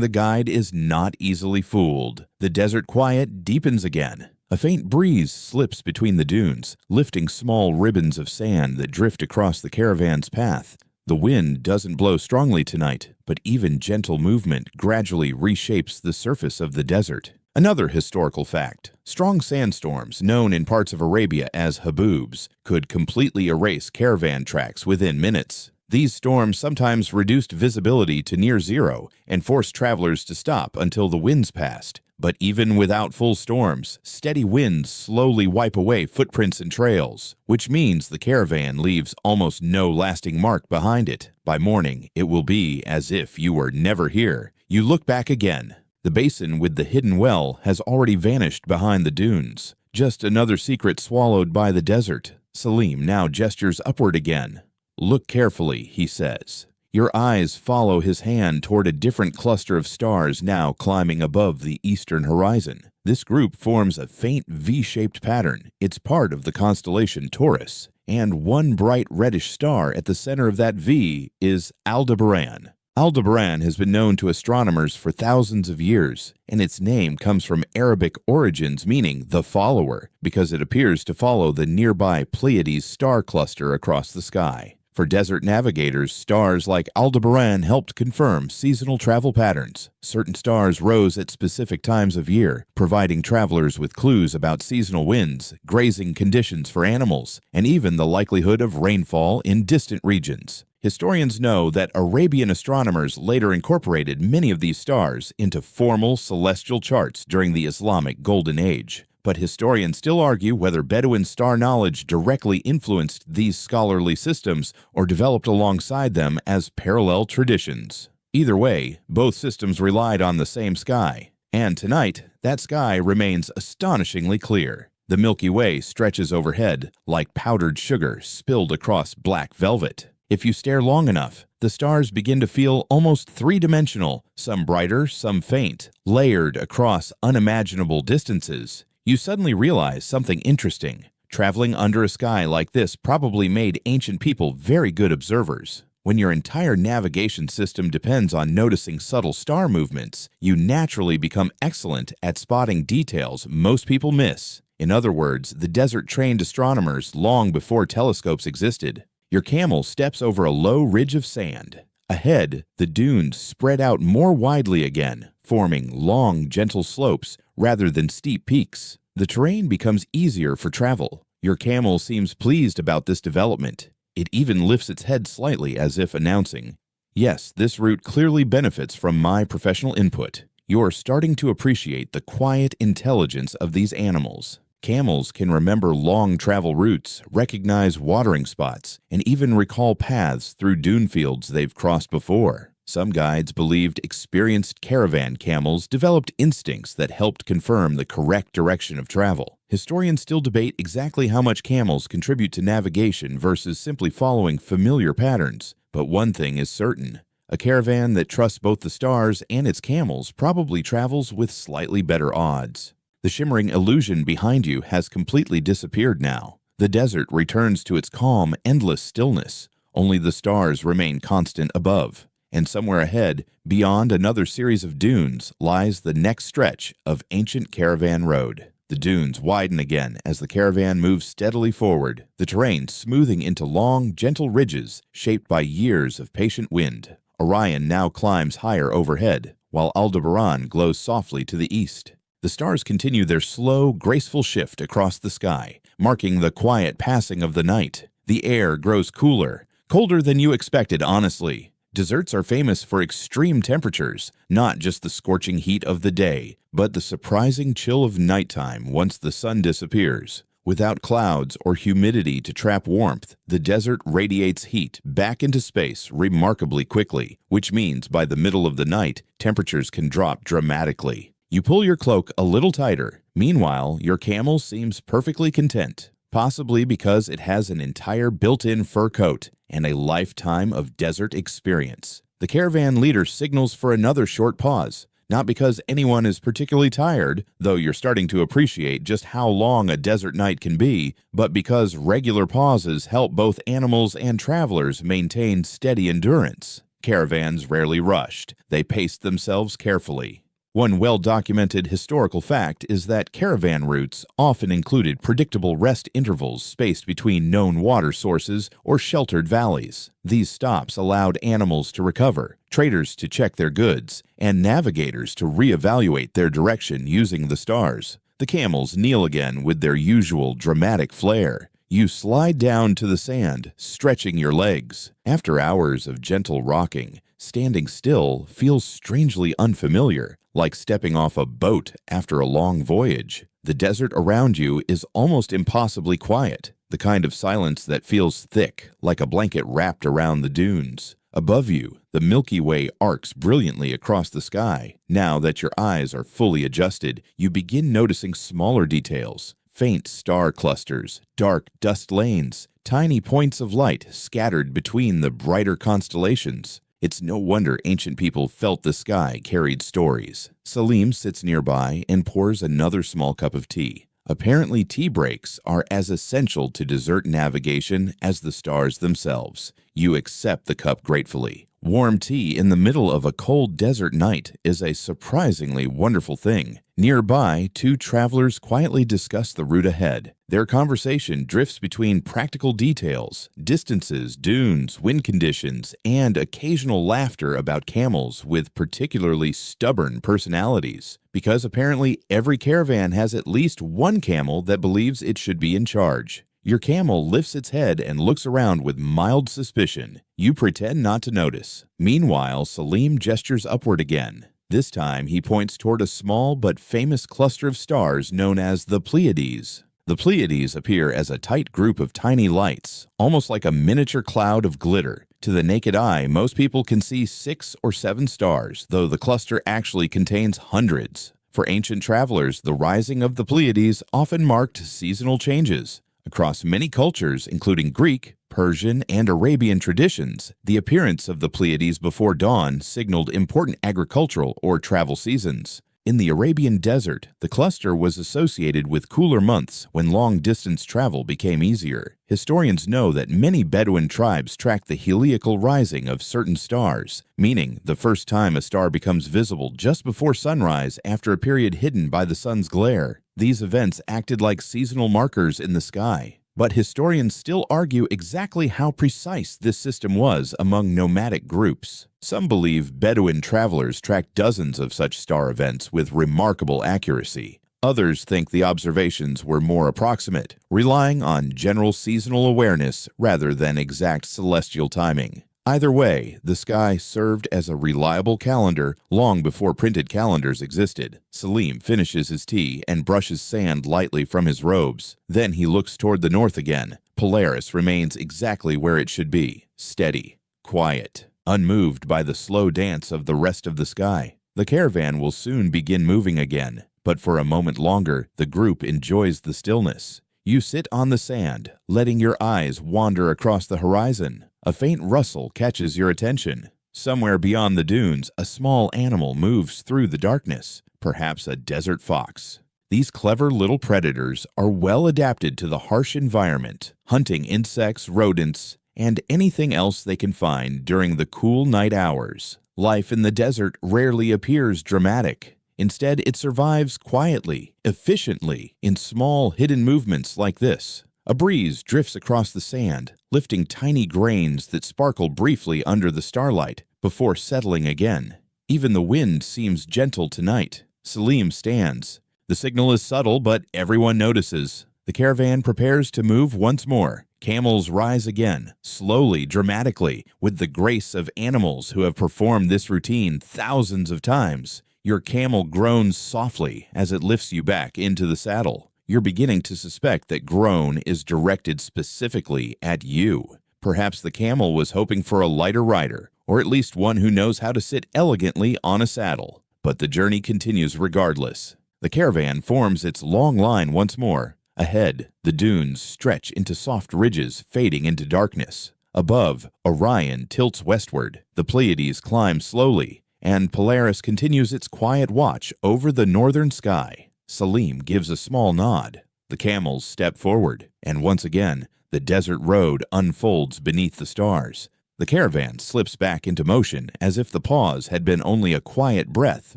the guide is not easily fooled. The desert quiet deepens again. A faint breeze slips between the dunes, lifting small ribbons of sand that drift across the caravan's path. The wind doesn't blow strongly tonight, but even gentle movement gradually reshapes the surface of the desert. Another historical fact: strong sandstorms, known in parts of Arabia as haboobs, could completely erase caravan tracks within minutes. These storms sometimes reduced visibility to near zero and forced travelers to stop until the winds passed. But even without full storms, steady winds slowly wipe away footprints and trails, which means the caravan leaves almost no lasting mark behind it. By morning, it will be as if you were never here. You look back again. The basin with the hidden well has already vanished behind the dunes. Just another secret swallowed by the desert. Salim now gestures upward again. "Look carefully," he says. Your eyes follow his hand toward a different cluster of stars now climbing above the eastern horizon. This group forms a faint V-shaped pattern. It's part of the constellation Taurus, and one bright reddish star at the center of that V is Aldebaran. Aldebaran has been known to astronomers for thousands of years, and its name comes from Arabic origins meaning the follower, because it appears to follow the nearby Pleiades star cluster across the sky. For desert navigators, stars like Aldebaran helped confirm seasonal travel patterns. Certain stars rose at specific times of year, providing travelers with clues about seasonal winds, grazing conditions for animals, and even the likelihood of rainfall in distant regions. Historians know that Arabian astronomers later incorporated many of these stars into formal celestial charts during the Islamic Golden Age. But historians still argue whether Bedouin star knowledge directly influenced these scholarly systems or developed alongside them as parallel traditions. Either way, both systems relied on the same sky. And tonight, that sky remains astonishingly clear. The Milky Way stretches overhead like powdered sugar spilled across black velvet. If you stare long enough, the stars begin to feel almost three-dimensional, some brighter, some faint, layered across unimaginable distances. You suddenly realize something interesting. Traveling under a sky like this probably made ancient people very good observers. When your entire navigation system depends on noticing subtle star movements, you naturally become excellent at spotting details most people miss. In other words, the desert trained astronomers long before telescopes existed. Your camel steps over a low ridge of sand. Ahead, the dunes spread out more widely again, forming long, gentle slopes rather than steep peaks. The terrain becomes easier for travel. Your camel seems pleased about this development. It even lifts its head slightly as if announcing, "Yes, this route clearly benefits from my professional input." you're starting to appreciate the quiet intelligence of these animals. Camels can remember long travel routes, recognize watering spots, and even recall paths through dune fields they've crossed before. Some guides believed experienced caravan camels developed instincts that helped confirm the correct direction of travel. Historians still debate exactly how much camels contribute to navigation versus simply following familiar patterns. But one thing is certain: a caravan that trusts both the stars and its camels probably travels with slightly better odds. The shimmering illusion behind you has completely disappeared now. The desert returns to its calm, endless stillness. Only the stars remain constant above. And somewhere ahead, beyond another series of dunes, lies the next stretch of ancient caravan road. The dunes widen again as the caravan moves steadily forward, the terrain smoothing into long, gentle ridges shaped by years of patient wind. Orion now climbs higher overhead, while Aldebaran glows softly to the east. The stars continue their slow, graceful shift across the sky, marking the quiet passing of the night. The air grows cooler, colder than you expected, honestly. Deserts are famous for extreme temperatures, not just the scorching heat of the day, but the surprising chill of nighttime once the sun disappears. Without clouds or humidity to trap warmth, the desert radiates heat back into space remarkably quickly, which means by the middle of the night, temperatures can drop dramatically. You pull your cloak a little tighter. Meanwhile, your camel seems perfectly content, possibly because it has an entire built-in fur coat and a lifetime of desert experience. The caravan leader signals for another short pause, not because anyone is particularly tired, though you're starting to appreciate just how long a desert night can be, but because regular pauses help both animals and travelers maintain steady endurance. Caravans rarely rushed. They paced themselves carefully. One well-documented historical fact is that caravan routes often included predictable rest intervals spaced between known water sources or sheltered valleys. These stops allowed animals to recover, traders to check their goods, and navigators to reevaluate their direction using the stars. The camels kneel again with their usual dramatic flair. You slide down to the sand, stretching your legs. After hours of gentle rocking, standing still feels strangely unfamiliar, like stepping off a boat after a long voyage. The desert around you is almost impossibly quiet, the kind of silence that feels thick, like a blanket wrapped around the dunes. Above you, the Milky Way arcs brilliantly across the sky. Now that your eyes are fully adjusted, you begin noticing smaller details. Faint star clusters, dark dust lanes, tiny points of light scattered between the brighter constellations. It's no wonder ancient people felt the sky carried stories. Salim sits nearby and pours another small cup of tea. Apparently, tea breaks are as essential to desert navigation as the stars themselves. You accept the cup gratefully. Warm tea in the middle of a cold desert night is a surprisingly wonderful thing. Nearby, two travelers quietly discuss the route ahead. Their conversation drifts between practical details, distances, dunes, wind conditions, and occasional laughter about camels with particularly stubborn personalities. Because apparently every caravan has at least one camel that believes it should be in charge. Your camel lifts its head and looks around with mild suspicion. You pretend not to notice. Meanwhile, Salim gestures upward again. This time, he points toward a small but famous cluster of stars known as the Pleiades. The Pleiades appear as a tight group of tiny lights, almost like a miniature cloud of glitter. To the naked eye, most people can see 6 or 7 stars, though the cluster actually contains hundreds. For ancient travelers, the rising of the Pleiades often marked seasonal changes. Across many cultures, including Greek, Persian, and Arabian traditions, the appearance of the Pleiades before dawn signaled important agricultural or travel seasons. In the Arabian desert, the cluster was associated with cooler months when long-distance travel became easier. Historians know that many Bedouin tribes track the heliacal rising of certain stars, meaning the first time a star becomes visible just before sunrise after a period hidden by the sun's glare. These events acted like seasonal markers in the sky. But historians still argue exactly how precise this system was among nomadic groups. Some believe Bedouin travelers tracked dozens of such star events with remarkable accuracy. Others think the observations were more approximate, relying on general seasonal awareness rather than exact celestial timing. Either way, the sky served as a reliable calendar long before printed calendars existed. Salim finishes his tea and brushes sand lightly from his robes. Then he looks toward the north again. Polaris remains exactly where it should be, steady, quiet, unmoved by the slow dance of the rest of the sky. The caravan will soon begin moving again, but for a moment longer, the group enjoys the stillness. You sit on the sand, letting your eyes wander across the horizon. A faint rustle catches your attention. Somewhere beyond the dunes, a small animal moves through the darkness, perhaps a desert fox. These clever little predators are well adapted to the harsh environment, hunting insects, rodents, and anything else they can find during the cool night hours. Life in the desert rarely appears dramatic. Instead, it survives quietly, efficiently, in small hidden movements like this. A breeze drifts across the sand, lifting tiny grains that sparkle briefly under the starlight before settling again. Even the wind seems gentle tonight. Salim stands. The signal is subtle, but everyone notices. The caravan prepares to move once more. Camels rise again, slowly, dramatically, with the grace of animals who have performed this routine thousands of times. Your camel groans softly as it lifts you back into the saddle. You're beginning to suspect that groan is directed specifically at you. Perhaps the camel was hoping for a lighter rider, or at least one who knows how to sit elegantly on a saddle. But the journey continues regardless. The caravan forms its long line once more. Ahead, the dunes stretch into soft ridges fading into darkness. Above, Orion tilts westward. The Pleiades climb slowly, and Polaris continues its quiet watch over the northern sky. Salim gives a small nod. The camels step forward, and once again, the desert road unfolds beneath the stars. The caravan slips back into motion as if the pause had been only a quiet breath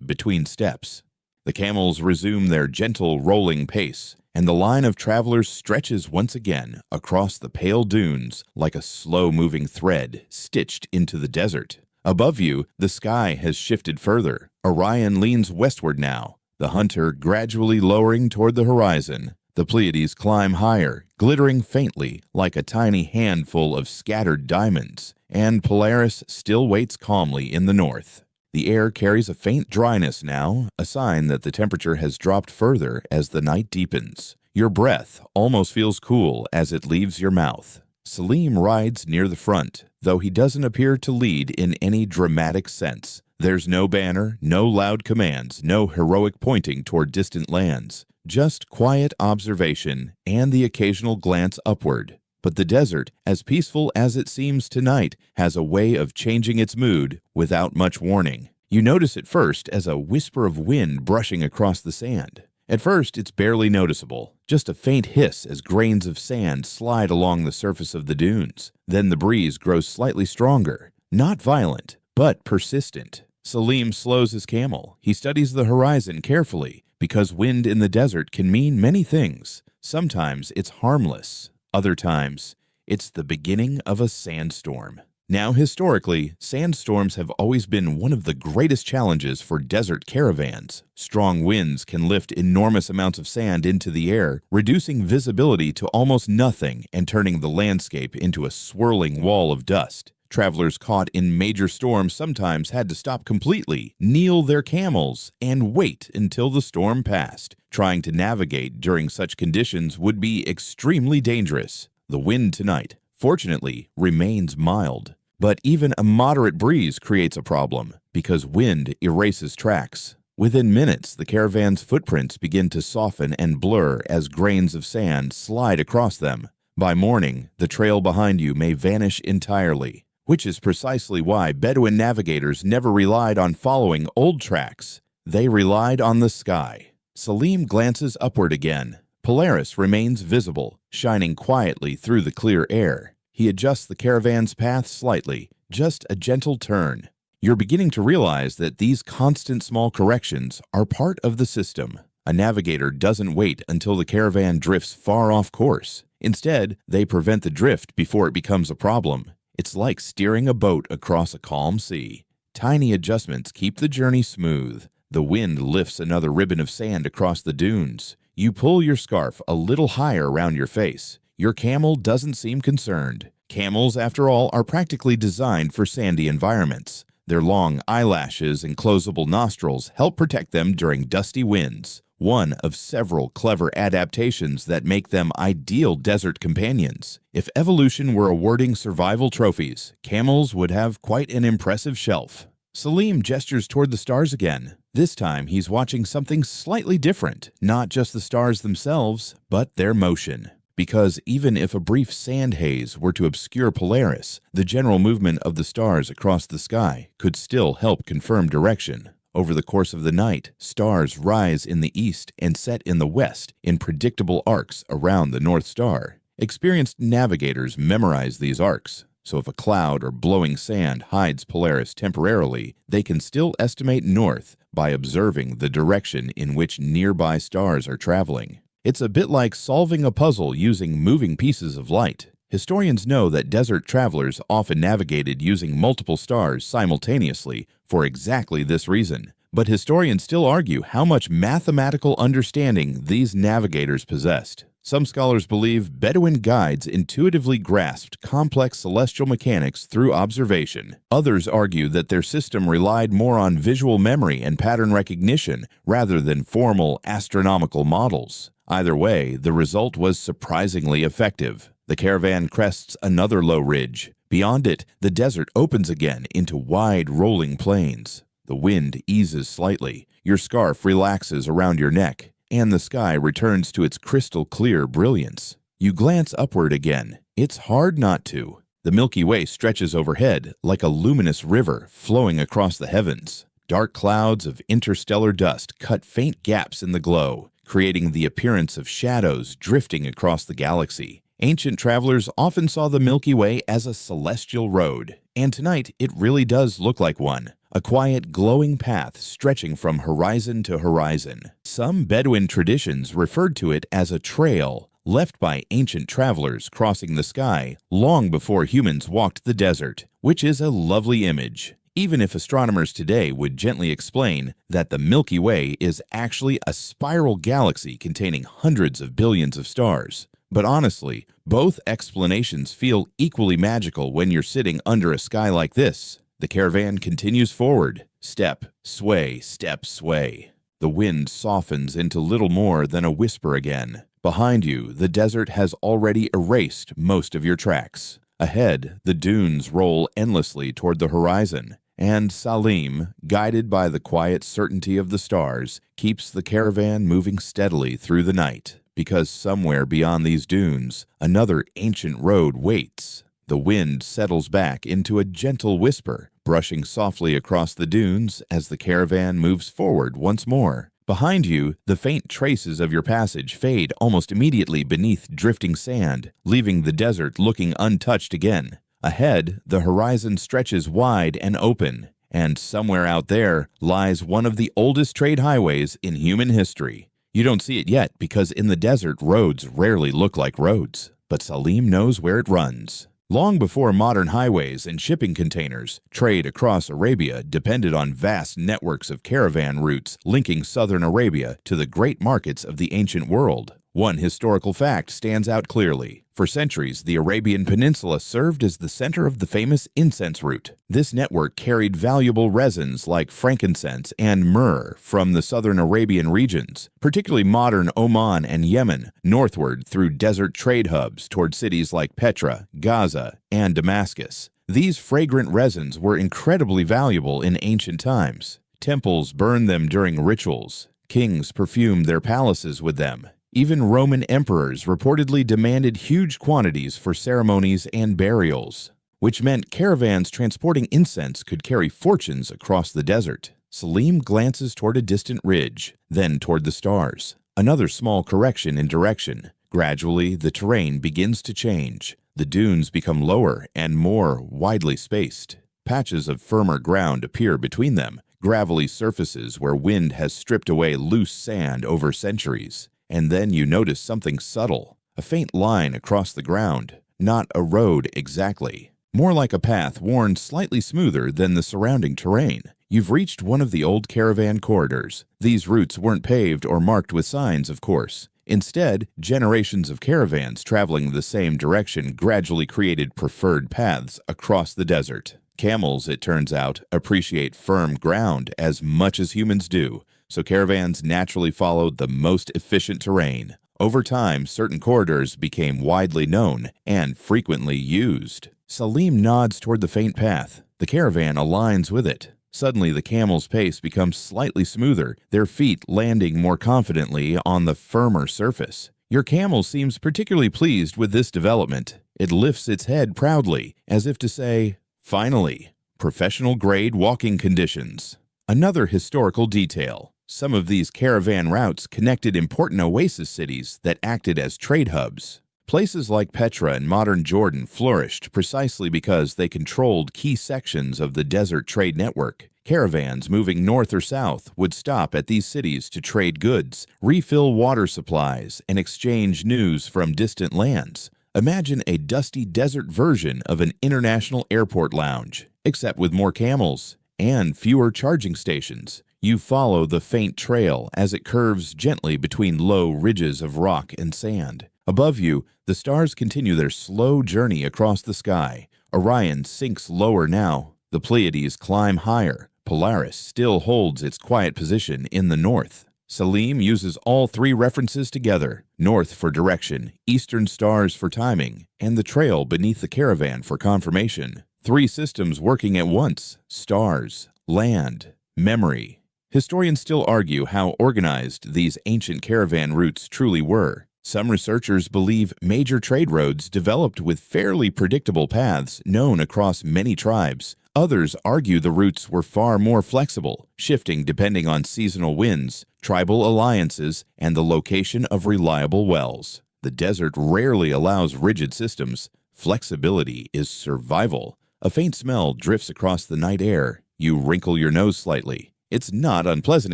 between steps. The camels resume their gentle rolling pace, and the line of travelers stretches once again across the pale dunes like a slow-moving thread stitched into the desert. Above you, the sky has shifted further. Orion leans westward now, the hunter gradually lowering toward the horizon. The Pleiades climb higher, glittering faintly like a tiny handful of scattered diamonds, and Polaris still waits calmly in the north. The air carries a faint dryness now, a sign that the temperature has dropped further as the night deepens. Your breath almost feels cool as it leaves your mouth. Salim rides near the front, though he doesn't appear to lead in any dramatic sense. There's no banner, no loud commands, no heroic pointing toward distant lands. Just quiet observation and the occasional glance upward. But the desert, as peaceful as it seems tonight, has a way of changing its mood without much warning. You notice it first as a whisper of wind brushing across the sand. At first, it's barely noticeable, just a faint hiss as grains of sand slide along the surface of the dunes. Then the breeze grows slightly stronger, not violent, but persistent. Salim slows his camel. He studies the horizon carefully, because wind in the desert can mean many things. Sometimes it's harmless. Other times, it's the beginning of a sandstorm. Now, historically, sandstorms have always been one of the greatest challenges for desert caravans. Strong winds can lift enormous amounts of sand into the air, reducing visibility to almost nothing and turning the landscape into a swirling wall of dust. Travelers caught in major storms sometimes had to stop completely, kneel their camels, and wait until the storm passed. Trying to navigate during such conditions would be extremely dangerous. The wind tonight, fortunately, remains mild. But even a moderate breeze creates a problem, because wind erases tracks. Within minutes, the caravan's footprints begin to soften and blur as grains of sand slide across them. By morning, the trail behind you may vanish entirely, which is precisely why Bedouin navigators never relied on following old tracks. They relied on the sky. Salim glances upward again. Polaris remains visible, shining quietly through the clear air. He adjusts the caravan's path slightly, just a gentle turn. You're beginning to realize that these constant small corrections are part of the system. A navigator doesn't wait until the caravan drifts far off course. Instead, they prevent the drift before it becomes a problem. It's like steering a boat across a calm sea. Tiny adjustments keep the journey smooth. The wind lifts another ribbon of sand across the dunes. You pull your scarf a little higher around your face. Your camel doesn't seem concerned. Camels, after all, are practically designed for sandy environments. Their long eyelashes and closable nostrils help protect them during dusty winds, one of several clever adaptations that make them ideal desert companions. If evolution were awarding survival trophies, camels would have quite an impressive shelf. Salim gestures toward the stars again. This time he's watching something slightly different, not just the stars themselves, but their motion. Because even if a brief sand haze were to obscure Polaris, the general movement of the stars across the sky could still help confirm direction. Over the course of the night, stars rise in the east and set in the west in predictable arcs around the North Star. Experienced navigators memorize these arcs, so if a cloud or blowing sand hides Polaris temporarily, they can still estimate north by observing the direction in which nearby stars are traveling. It's a bit like solving a puzzle using moving pieces of light. Historians know that desert travelers often navigated using multiple stars simultaneously for exactly this reason. But historians still argue how much mathematical understanding these navigators possessed. Some scholars believe Bedouin guides intuitively grasped complex celestial mechanics through observation. Others argue that their system relied more on visual memory and pattern recognition rather than formal astronomical models. Either way, the result was surprisingly effective. The caravan crests another low ridge. Beyond it, the desert opens again into wide, rolling plains. The wind eases slightly, your scarf relaxes around your neck, and the sky returns to its crystal-clear brilliance. You glance upward again. It's hard not to. The Milky Way stretches overhead like a luminous river flowing across the heavens. Dark clouds of interstellar dust cut faint gaps in the glow, creating the appearance of shadows drifting across the galaxy. Ancient travelers often saw the Milky Way as a celestial road, and tonight it really does look like one. A quiet, glowing path stretching from horizon to horizon. Some Bedouin traditions referred to it as a trail left by ancient travelers crossing the sky long before humans walked the desert, which is a lovely image. Even if astronomers today would gently explain that the Milky Way is actually a spiral galaxy containing hundreds of billions of stars. But honestly, both explanations feel equally magical when you're sitting under a sky like this. The caravan continues forward. Step, sway, step, sway. The wind softens into little more than a whisper again. Behind you, the desert has already erased most of your tracks. Ahead, the dunes roll endlessly toward the horizon. And Salim, guided by the quiet certainty of the stars, keeps the caravan moving steadily through the night, because somewhere beyond these dunes, another ancient road waits. The wind settles back into a gentle whisper, brushing softly across the dunes as the caravan moves forward once more. Behind you, the faint traces of your passage fade almost immediately beneath drifting sand, leaving the desert looking untouched again. Ahead, the horizon stretches wide and open, and somewhere out there lies one of the oldest trade highways in human history. You don't see it yet because in the desert, roads rarely look like roads, but Salim knows where it runs. Long before modern highways and shipping containers, trade across Arabia depended on vast networks of caravan routes linking southern Arabia to the great markets of the ancient world. One historical fact stands out clearly. For centuries, the Arabian Peninsula served as the center of the famous incense route. This network carried valuable resins like frankincense and myrrh from the southern Arabian regions, particularly modern Oman and Yemen, northward through desert trade hubs toward cities like Petra, Gaza, and Damascus. These fragrant resins were incredibly valuable in ancient times. Temples burned them during rituals. Kings perfumed their palaces with them. Even Roman emperors reportedly demanded huge quantities for ceremonies and burials, which meant caravans transporting incense could carry fortunes across the desert. Salim glances toward a distant ridge, then toward the stars. Another small correction in direction. Gradually, the terrain begins to change. The dunes become lower and more widely spaced. Patches of firmer ground appear between them, gravelly surfaces where wind has stripped away loose sand over centuries. And then you notice something subtle, a faint line across the ground. Not a road exactly, more like a path worn slightly smoother than the surrounding terrain. You've reached one of the old caravan corridors. These routes weren't paved or marked with signs, of course. Instead, generations of caravans traveling the same direction gradually created preferred paths across the desert. Camels, it turns out, appreciate firm ground as much as humans do, so caravans naturally followed the most efficient terrain. Over time, certain corridors became widely known and frequently used. Salim nods toward the faint path. The caravan aligns with it. Suddenly, the camel's pace becomes slightly smoother, their feet landing more confidently on the firmer surface. Your camel seems particularly pleased with this development. It lifts its head proudly, as if to say, "Finally, professional-grade walking conditions." Another historical detail. Some of these caravan routes connected important oasis cities that acted as trade hubs. Places like Petra in modern Jordan flourished precisely because they controlled key sections of the desert trade network. Caravans moving north or south would stop at these cities to trade goods, refill water supplies, and exchange news from distant lands. Imagine a dusty desert version of an international airport lounge, except with more camels and fewer charging stations. You follow the faint trail as it curves gently between low ridges of rock and sand. Above you, the stars continue their slow journey across the sky. Orion sinks lower now. The Pleiades climb higher. Polaris still holds its quiet position in the north. Salim uses all three references together: north for direction, eastern stars for timing, and the trail beneath the caravan for confirmation. Three systems working at once: stars, land, memory. Historians still argue how organized these ancient caravan routes truly were. Some researchers believe major trade roads developed with fairly predictable paths known across many tribes. Others argue the routes were far more flexible, shifting depending on seasonal winds, tribal alliances, and the location of reliable wells. The desert rarely allows rigid systems. Flexibility is survival. A faint smell drifts across the night air. You wrinkle your nose slightly. It's not unpleasant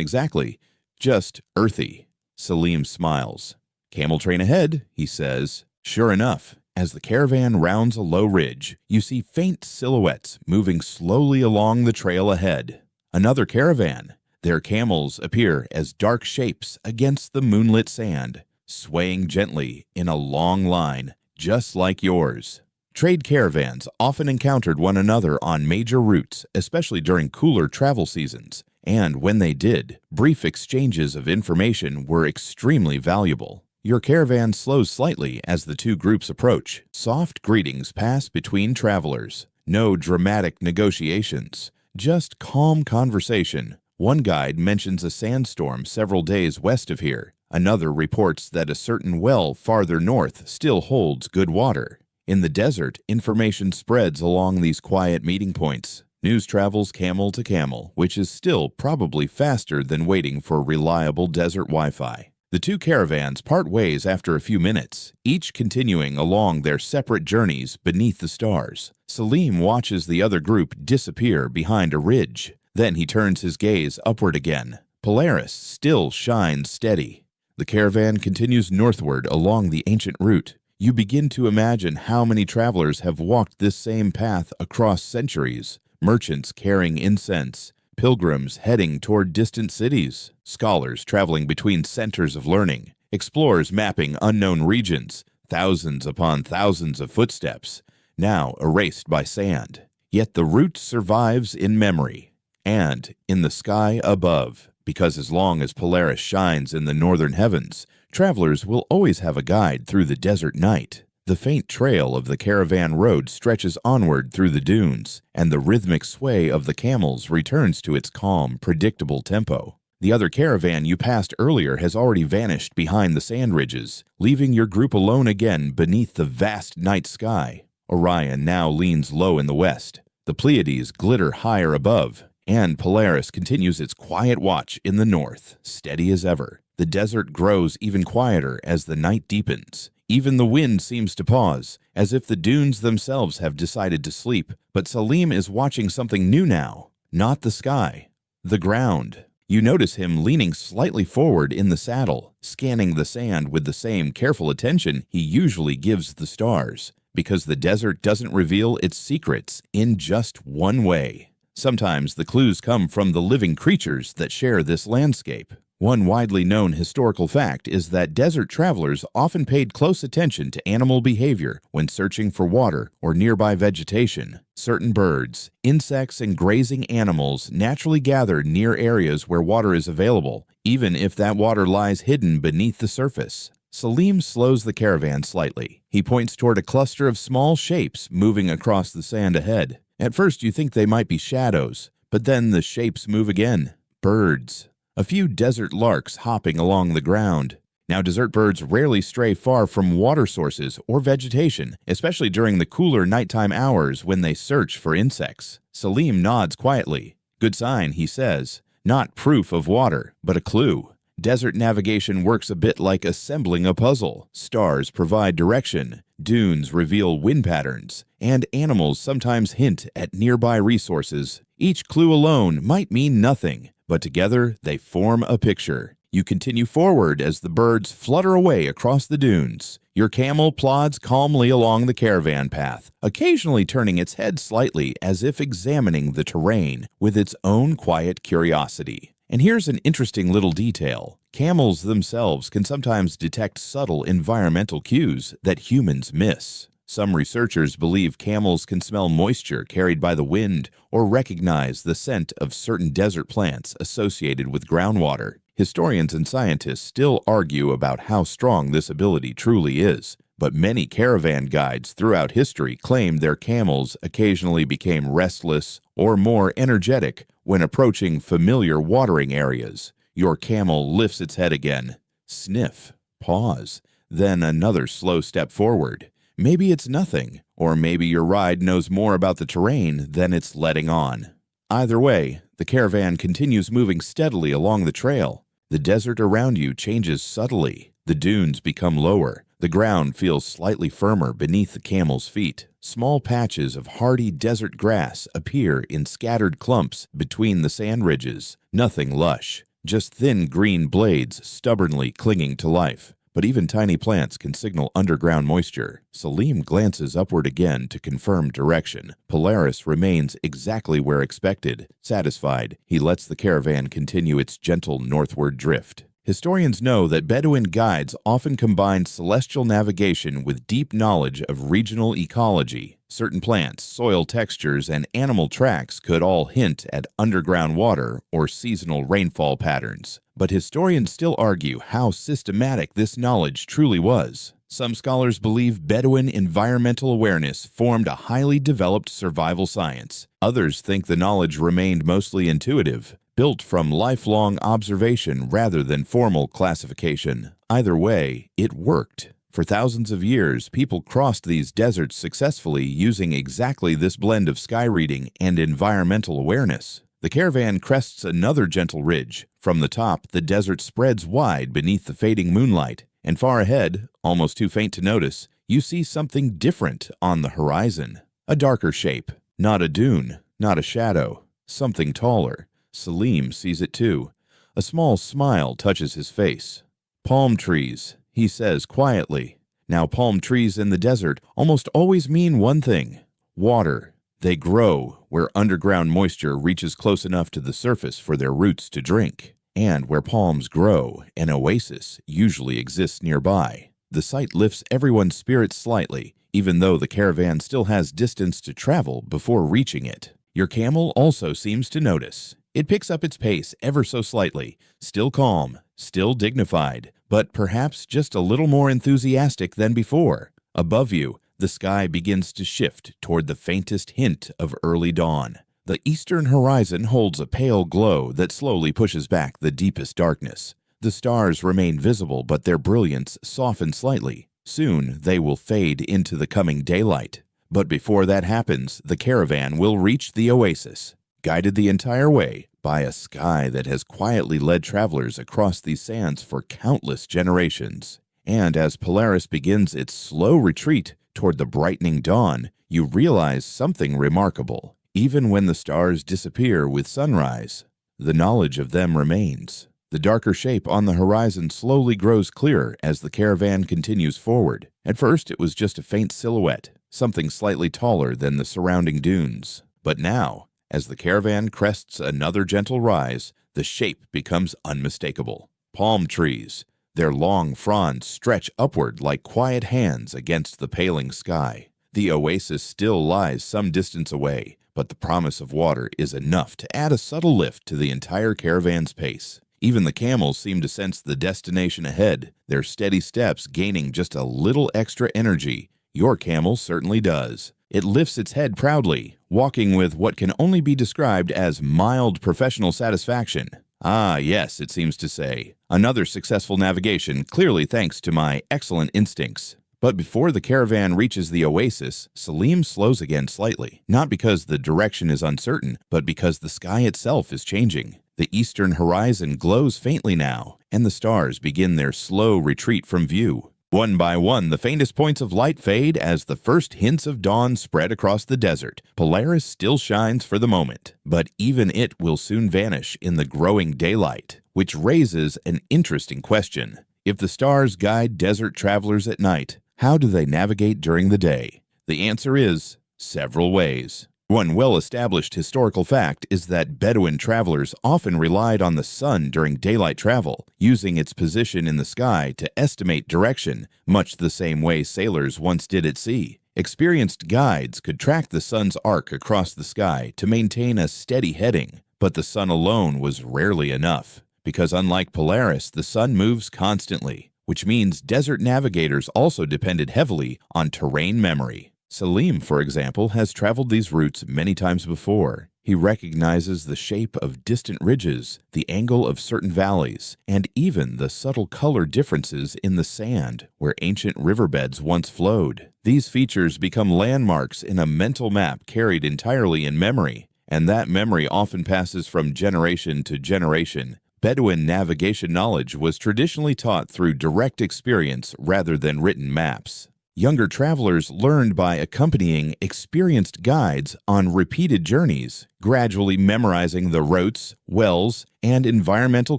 exactly, just earthy. Salim smiles. "Camel train ahead," he says. Sure enough, as the caravan rounds a low ridge, you see faint silhouettes moving slowly along the trail ahead. Another caravan. Their camels appear as dark shapes against the moonlit sand, swaying gently in a long line, just like yours. Trade caravans often encountered one another on major routes, especially during cooler travel seasons. And when they did, brief exchanges of information were extremely valuable. Your caravan slows slightly as the two groups approach. Soft greetings pass between travelers. No dramatic negotiations, just calm conversation. One guide mentions a sandstorm several days west of here. Another reports that a certain well farther north still holds good water. In the desert, information spreads along these quiet meeting points. News travels camel to camel, which is still probably faster than waiting for reliable desert Wi-Fi. The two caravans part ways after a few minutes, each continuing along their separate journeys beneath the stars. Salim watches the other group disappear behind a ridge. Then he turns his gaze upward again. Polaris still shines steady. The caravan continues northward along the ancient route. You begin to imagine how many travelers have walked this same path across centuries. Merchants carrying incense, pilgrims heading toward distant cities, scholars traveling between centers of learning, explorers mapping unknown regions, thousands upon thousands of footsteps, now erased by sand. Yet the route survives in memory and in the sky above, because as long as Polaris shines in the northern heavens, travelers will always have a guide through the desert night. The faint trail of the caravan road stretches onward through the dunes, and the rhythmic sway of the camels returns to its calm, predictable tempo. The other caravan you passed earlier has already vanished behind the sand ridges, leaving your group alone again beneath the vast night sky. Orion now leans low in the west. The Pleiades glitter higher above, and Polaris continues its quiet watch in the north, steady as ever. The desert grows even quieter as the night deepens. Even the wind seems to pause, as if the dunes themselves have decided to sleep. But Salim is watching something new now. Not the sky, the ground. You notice him leaning slightly forward in the saddle, scanning the sand with the same careful attention he usually gives the stars, because the desert doesn't reveal its secrets in just one way. Sometimes the clues come from the living creatures that share this landscape. One widely known historical fact is that desert travelers often paid close attention to animal behavior when searching for water or nearby vegetation. Certain birds, insects, and grazing animals naturally gather near areas where water is available, even if that water lies hidden beneath the surface. Salim slows the caravan slightly. He points toward a cluster of small shapes moving across the sand ahead. At first you think they might be shadows, but then the shapes move again. Birds. A few desert larks hopping along the ground. Now, desert birds rarely stray far from water sources or vegetation, especially during the cooler nighttime hours when they search for insects. Salim nods quietly. Good sign, he says. Not proof of water, but a clue. Desert navigation works a bit like assembling a puzzle. Stars provide direction, dunes reveal wind patterns, and animals sometimes hint at nearby resources. Each clue alone might mean nothing, but together they form a picture. You continue forward as the birds flutter away across the dunes. Your camel plods calmly along the caravan path, occasionally turning its head slightly as if examining the terrain with its own quiet curiosity. And here's an interesting little detail. Camels themselves can sometimes detect subtle environmental cues that humans miss. Some researchers believe camels can smell moisture carried by the wind or recognize the scent of certain desert plants associated with groundwater. Historians and scientists still argue about how strong this ability truly is, but many caravan guides throughout history claim their camels occasionally became restless or more energetic when approaching familiar watering areas. Your camel lifts its head again. Sniff. Pause. Then another slow step forward. Maybe it's nothing, or maybe your ride knows more about the terrain than it's letting on. Either way, the caravan continues moving steadily along the trail. The desert around you changes subtly. The dunes become lower. The ground feels slightly firmer beneath the camel's feet. Small patches of hardy desert grass appear in scattered clumps between the sand ridges. Nothing lush, just thin green blades stubbornly clinging to life. But even tiny plants can signal underground moisture. Salim glances upward again to confirm direction. Polaris remains exactly where expected. Satisfied, he lets the caravan continue its gentle northward drift. Historians know that Bedouin guides often combine celestial navigation with deep knowledge of regional ecology. Certain plants, soil textures, and animal tracks could all hint at underground water or seasonal rainfall patterns. But historians still argue how systematic this knowledge truly was. Some scholars believe Bedouin environmental awareness formed a highly developed survival science. Others think the knowledge remained mostly intuitive, built from lifelong observation rather than formal classification. Either way, it worked. For thousands of years, people crossed these deserts successfully using exactly this blend of sky reading and environmental awareness. The caravan crests another gentle ridge. From the top, the desert spreads wide beneath the fading moonlight, and far ahead, almost too faint to notice, you see something different on the horizon. A darker shape. Not a dune, not a shadow. Something taller. Salim sees it too. A small smile touches his face. Palm trees, he says quietly. Now, palm trees in the desert almost always mean one thing: water. They grow where underground moisture reaches close enough to the surface for their roots to drink. And where palms grow, an oasis usually exists nearby. The sight lifts everyone's spirits slightly, even though the caravan still has distance to travel before reaching it. Your camel also seems to notice. It picks up its pace ever so slightly, still calm, still dignified, but perhaps just a little more enthusiastic than before. Above you, the sky begins to shift toward the faintest hint of early dawn. The eastern horizon holds a pale glow that slowly pushes back the deepest darkness. The stars remain visible, but their brilliance softens slightly. Soon they will fade into the coming daylight. But before that happens, the caravan will reach the oasis, guided the entire way by a sky that has quietly led travelers across these sands for countless generations. And as Polaris begins its slow retreat toward the brightening dawn, you realize something remarkable. Even when the stars disappear with sunrise, the knowledge of them remains. The darker shape on the horizon slowly grows clearer as the caravan continues forward. At first, it was just a faint silhouette, something slightly taller than the surrounding dunes. But now, as the caravan crests another gentle rise, the shape becomes unmistakable. palm trees. Their long fronds stretch upward like quiet hands against the paling sky. The oasis still lies some distance away, but the promise of water is enough to add a subtle lift to the entire caravan's pace. Even the camels seem to sense the destination ahead, their steady steps gaining just a little extra energy. Your camel certainly does. It lifts its head proudly, walking with what can only be described as mild professional satisfaction. Ah, yes, it seems to say. Another successful navigation, clearly thanks to my excellent instincts. But before the caravan reaches the oasis, Salim slows again slightly, not because the direction is uncertain, but because the sky itself is changing. The eastern horizon glows faintly now, and the stars begin their slow retreat from view. One by one, the faintest points of light fade as the first hints of dawn spread across the desert. Polaris still shines for the moment, but even it will soon vanish in the growing daylight, which raises an interesting question. If the stars guide desert travelers at night, how do they navigate during the day? The answer is several ways. One well-established historical fact is that Bedouin travelers often relied on the sun during daylight travel, using its position in the sky to estimate direction, much the same way sailors once did at sea. Experienced guides could track the sun's arc across the sky to maintain a steady heading, but the sun alone was rarely enough, because unlike Polaris, the sun moves constantly, which means desert navigators also depended heavily on terrain memory. Salim, for example, has traveled these routes many times before. He recognizes the shape of distant ridges, the angle of certain valleys, and even the subtle color differences in the sand where ancient riverbeds once flowed. These features become landmarks in a mental map carried entirely in memory, and that memory often passes from generation to generation. Bedouin navigation knowledge was traditionally taught through direct experience rather than written maps. Younger travelers learned by accompanying experienced guides on repeated journeys, gradually memorizing the routes, wells, and environmental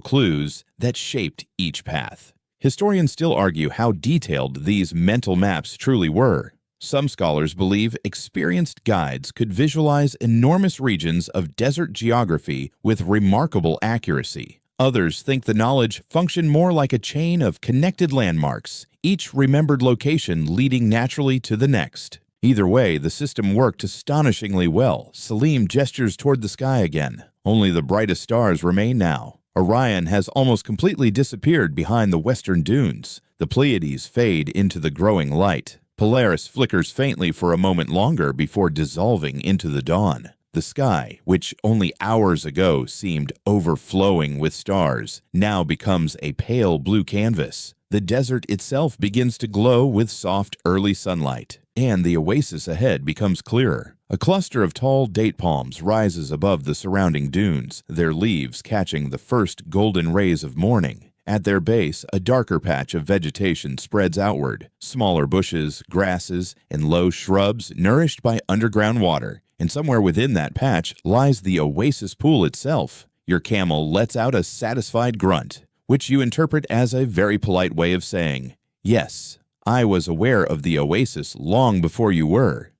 clues that shaped each path. Historians still argue how detailed these mental maps truly were. Some scholars believe experienced guides could visualize enormous regions of desert geography with remarkable accuracy. Others think the knowledge functioned more like a chain of connected landmarks, each remembered location leading naturally to the next. Either way, the system worked astonishingly well. Salim gestures toward the sky again. Only the brightest stars remain now. Orion has almost completely disappeared behind the western dunes. The Pleiades fade into the growing light. Polaris flickers faintly for a moment longer before dissolving into the dawn. The sky, which only hours ago seemed overflowing with stars, now becomes a pale blue canvas. The desert itself begins to glow with soft early sunlight, and the oasis ahead becomes clearer. A cluster of tall date palms rises above the surrounding dunes, their leaves catching the first golden rays of morning. At their base, a darker patch of vegetation spreads outward, smaller bushes, grasses, and low shrubs nourished by underground water. And somewhere within that patch lies the oasis pool itself. Your camel lets out a satisfied grunt, which you interpret as a very polite way of saying, "Yes, I was aware of the oasis long before you were."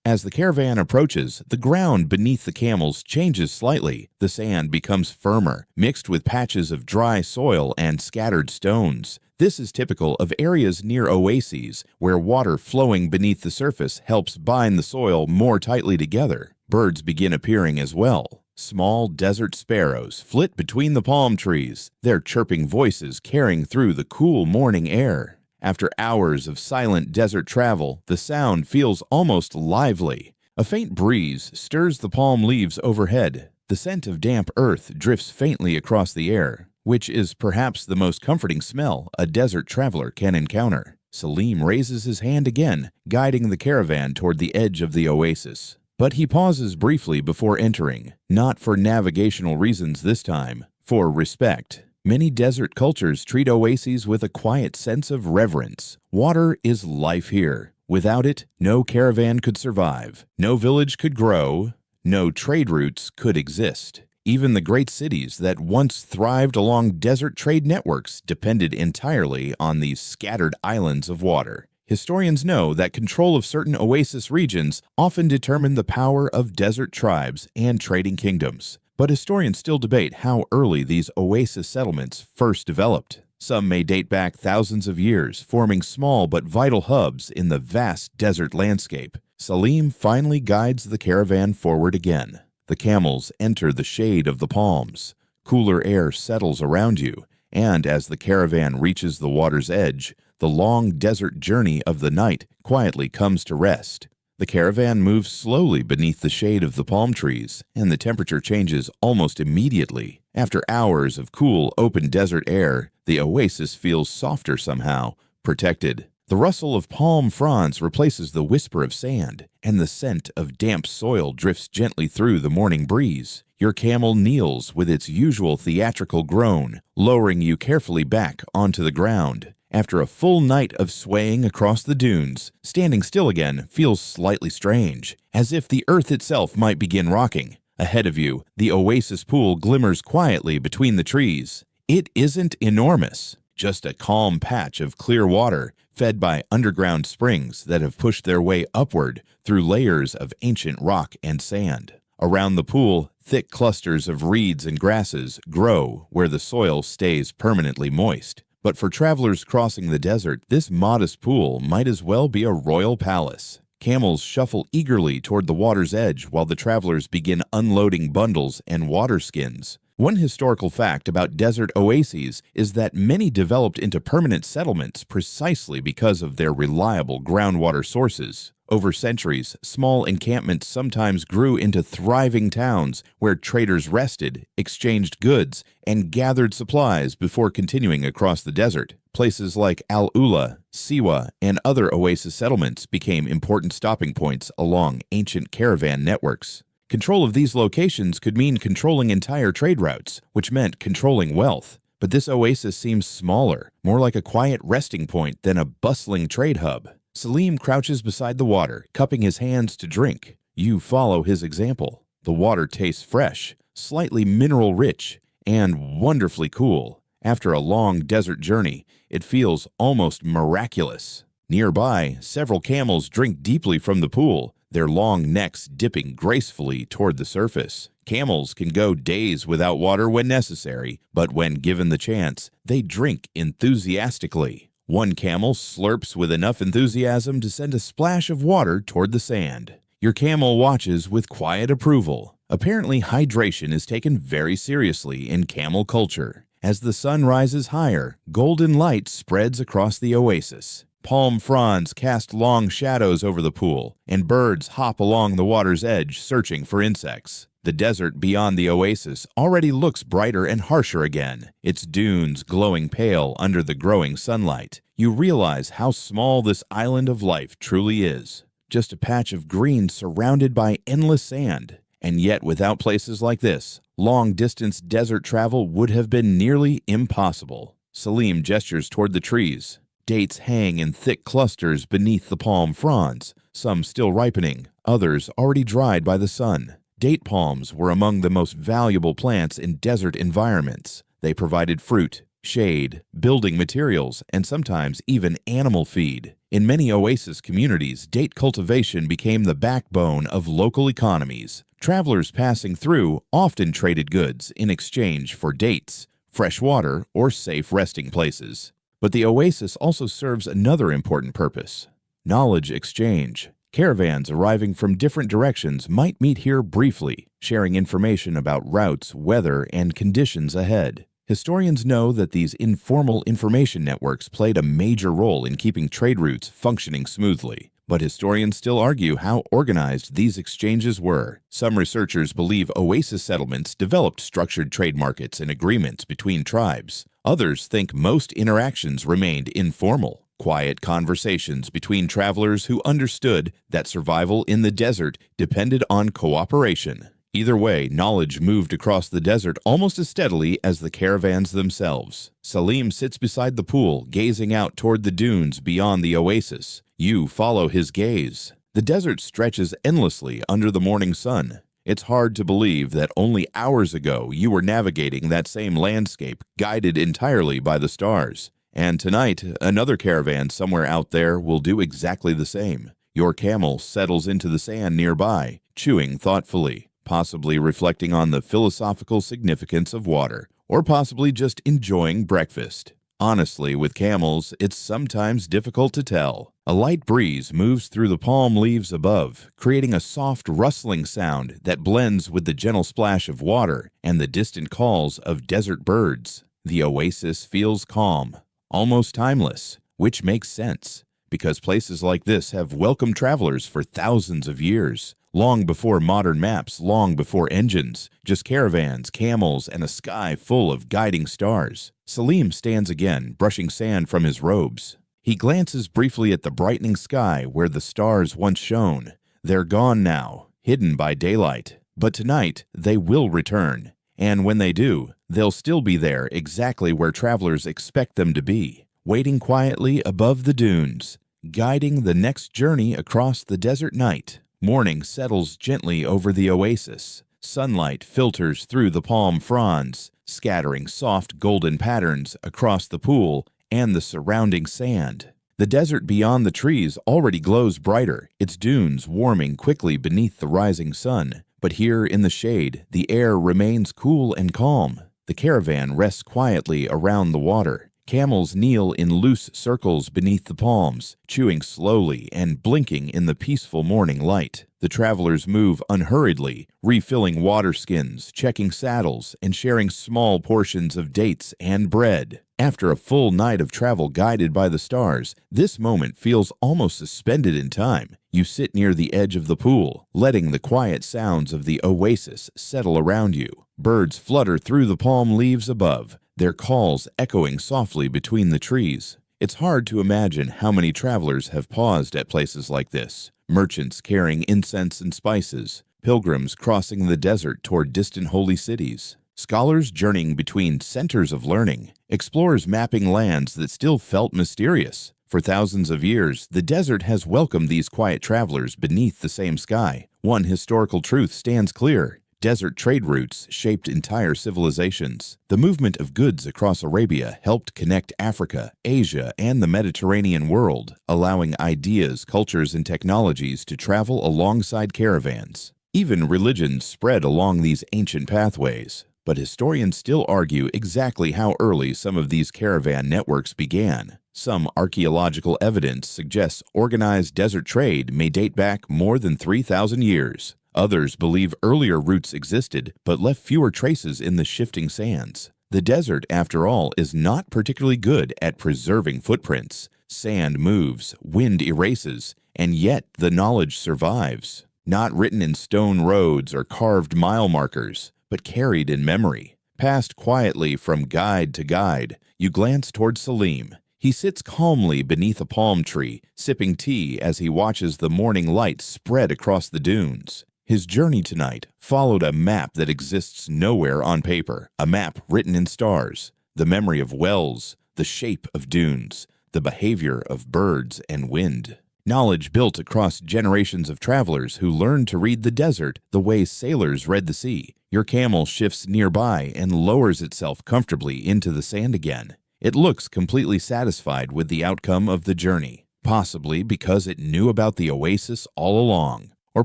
As the caravan approaches, the ground beneath the camels changes slightly. The sand becomes firmer, mixed with patches of dry soil and scattered stones. This is typical of areas near oases, where water flowing beneath the surface helps bind the soil more tightly together. Birds begin appearing as well. Small desert sparrows flit between the palm trees, their chirping voices carrying through the cool morning air. After hours of silent desert travel, the sound feels almost lively. A faint breeze stirs the palm leaves overhead. The scent of damp earth drifts faintly across the air, which is perhaps the most comforting smell a desert traveler can encounter. Salim raises his hand again, guiding the caravan toward the edge of the oasis. But he pauses briefly before entering, not for navigational reasons this time, for respect. Many desert cultures treat oases with a quiet sense of reverence. Water is life here. Without it, no caravan could survive, no village could grow, no trade routes could exist. Even the great cities that once thrived along desert trade networks depended entirely on these scattered islands of water. Historians know that control of certain oasis regions often determined the power of desert tribes and trading kingdoms. but historians still debate how early these oasis settlements first developed. Some may date back thousands of years, forming small but vital hubs in the vast desert landscape. Salim finally guides the caravan forward again. The camels enter the shade of the palms. Cooler air settles around you, and as the caravan reaches the water's edge, the long desert journey of the night quietly comes to rest. The caravan moves slowly beneath the shade of the palm trees, and the temperature changes almost immediately. After hours of cool, open desert air, the oasis feels softer somehow, protected. The rustle of palm fronds replaces the whisper of sand, and the scent of damp soil drifts gently through the morning breeze. Your camel kneels with its usual theatrical groan, lowering you carefully back onto the ground. After a full night of swaying across the dunes, standing still again feels slightly strange, as if the earth itself might begin rocking. Ahead of you, the oasis pool glimmers quietly between the trees. It isn't enormous, just a calm patch of clear water fed by underground springs that have pushed their way upward through layers of ancient rock and sand. Around the pool, thick clusters of reeds and grasses grow where the soil stays permanently moist. But for travelers crossing the desert, this modest pool might as well be a royal palace. Camels shuffle eagerly toward the water's edge while the travelers begin unloading bundles and water skins. One historical fact about desert oases is that many developed into permanent settlements precisely because of their reliable groundwater sources. Over centuries, small encampments sometimes grew into thriving towns where traders rested, exchanged goods, and gathered supplies before continuing across the desert. Places like Al-Ula, Siwa, and other oasis settlements became important stopping points along ancient caravan networks. Control of these locations could mean controlling entire trade routes, which meant controlling wealth. But this oasis seems smaller, more like a quiet resting point than a bustling trade hub. Salim crouches beside the water, cupping his hands to drink. You follow his example. The water tastes fresh, slightly mineral-rich, and wonderfully cool. After a long desert journey, it feels almost miraculous. Nearby, several camels drink deeply from the pool, their long necks dipping gracefully toward the surface. Camels can go days without water when necessary, but when given the chance, they drink enthusiastically. One camel slurps with enough enthusiasm to send a splash of water toward the sand. Your camel watches with quiet approval. Apparently, hydration is taken very seriously in camel culture. As the sun rises higher, golden light spreads across the oasis. Palm fronds cast long shadows over the pool, and birds hop along the water's edge searching for insects. The desert beyond the oasis already looks brighter and harsher again, its dunes glowing pale under the growing sunlight. You realize how small this island of life truly is. Just a patch of green surrounded by endless sand. And yet, without places like this, long-distance desert travel would have been nearly impossible. Salim gestures toward the trees. Dates hang in thick clusters beneath the palm fronds, some still ripening, others already dried by the sun. Date palms were among the most valuable plants in desert environments. They provided fruit, shade, building materials, and sometimes even animal feed. In many oasis communities, date cultivation became the backbone of local economies. Travelers passing through often traded goods in exchange for dates, fresh water, or safe resting places. But the oasis also serves another important purpose: knowledge exchange. Caravans arriving from different directions might meet here briefly, sharing information about routes, weather, and conditions ahead. Historians know that these informal information networks played a major role in keeping trade routes functioning smoothly. But historians still argue how organized these exchanges were. Some researchers believe oasis settlements developed structured trade markets and agreements between tribes. Others think most interactions remained informal, quiet conversations between travelers who understood that survival in the desert depended on cooperation. Either way, knowledge moved across the desert almost as steadily as the caravans themselves. Salim sits beside the pool, gazing out toward the dunes beyond the oasis. You follow his gaze. The desert stretches endlessly under the morning sun. It's hard to believe that only hours ago you were navigating that same landscape, guided entirely by the stars. And tonight, another caravan somewhere out there will do exactly the same. Your camel settles into the sand nearby, chewing thoughtfully. possibly reflecting on the philosophical significance of water, or possibly just enjoying breakfast. Honestly, with camels, it's sometimes difficult to tell. A light breeze moves through the palm leaves above, creating a soft rustling sound that blends with the gentle splash of water and the distant calls of desert birds. The oasis feels calm, almost timeless, which makes sense, because places like this have welcomed travelers for thousands of years. Long before modern maps, long before engines, just caravans, camels, and a sky full of guiding stars. Salim stands again, brushing sand from his robes. He glances briefly at the brightening sky where the stars once shone. They're gone now, hidden by daylight. But tonight, they will return. And when they do, they'll still be there exactly where travelers expect them to be, waiting quietly above the dunes, guiding the next journey across the desert night. Morning settles gently over the oasis. Sunlight filters through the palm fronds, scattering soft golden patterns across the pool and the surrounding sand. The desert beyond the trees already glows brighter, its dunes warming quickly beneath the rising sun. But here in the shade, the air remains cool and calm. The caravan rests quietly around the water. Camels kneel in loose circles beneath the palms, chewing slowly and blinking in the peaceful morning light. The travelers move unhurriedly, refilling water skins, checking saddles, and sharing small portions of dates and bread. After a full night of travel guided by the stars, this moment feels almost suspended in time. You sit near the edge of the pool, letting the quiet sounds of the oasis settle around you. Birds flutter through the palm leaves above, their calls echoing softly between the trees. It's hard to imagine how many travelers have paused at places like this. Merchants carrying incense and spices, pilgrims crossing the desert toward distant holy cities, scholars journeying between centers of learning, explorers mapping lands that still felt mysterious. For thousands of years, the desert has welcomed these quiet travelers beneath the same sky. One historical truth stands clear. Desert trade routes shaped entire civilizations. The movement of goods across Arabia helped connect Africa, Asia, and the Mediterranean world, allowing ideas, cultures, and technologies to travel alongside caravans. Even religions spread along these ancient pathways. But historians still argue exactly how early some of these caravan networks began. Some archaeological evidence suggests organized desert trade may date back more than 3,000 years. Others believe earlier routes existed, but left fewer traces in the shifting sands. The desert, after all, is not particularly good at preserving footprints. Sand moves, wind erases, and yet the knowledge survives. Not written in stone roads or carved mile markers, but carried in memory. Passed quietly from guide to guide, you glance toward Salim. He sits calmly beneath a palm tree, sipping tea as he watches the morning light spread across the dunes. His journey tonight followed a map that exists nowhere on paper, a map written in stars, the memory of wells, the shape of dunes, the behavior of birds and wind. Knowledge built across generations of travelers who learned to read the desert the way sailors read the sea. Your camel shifts nearby and lowers itself comfortably into the sand again. It looks completely satisfied with the outcome of the journey, possibly because it knew about the oasis all along, or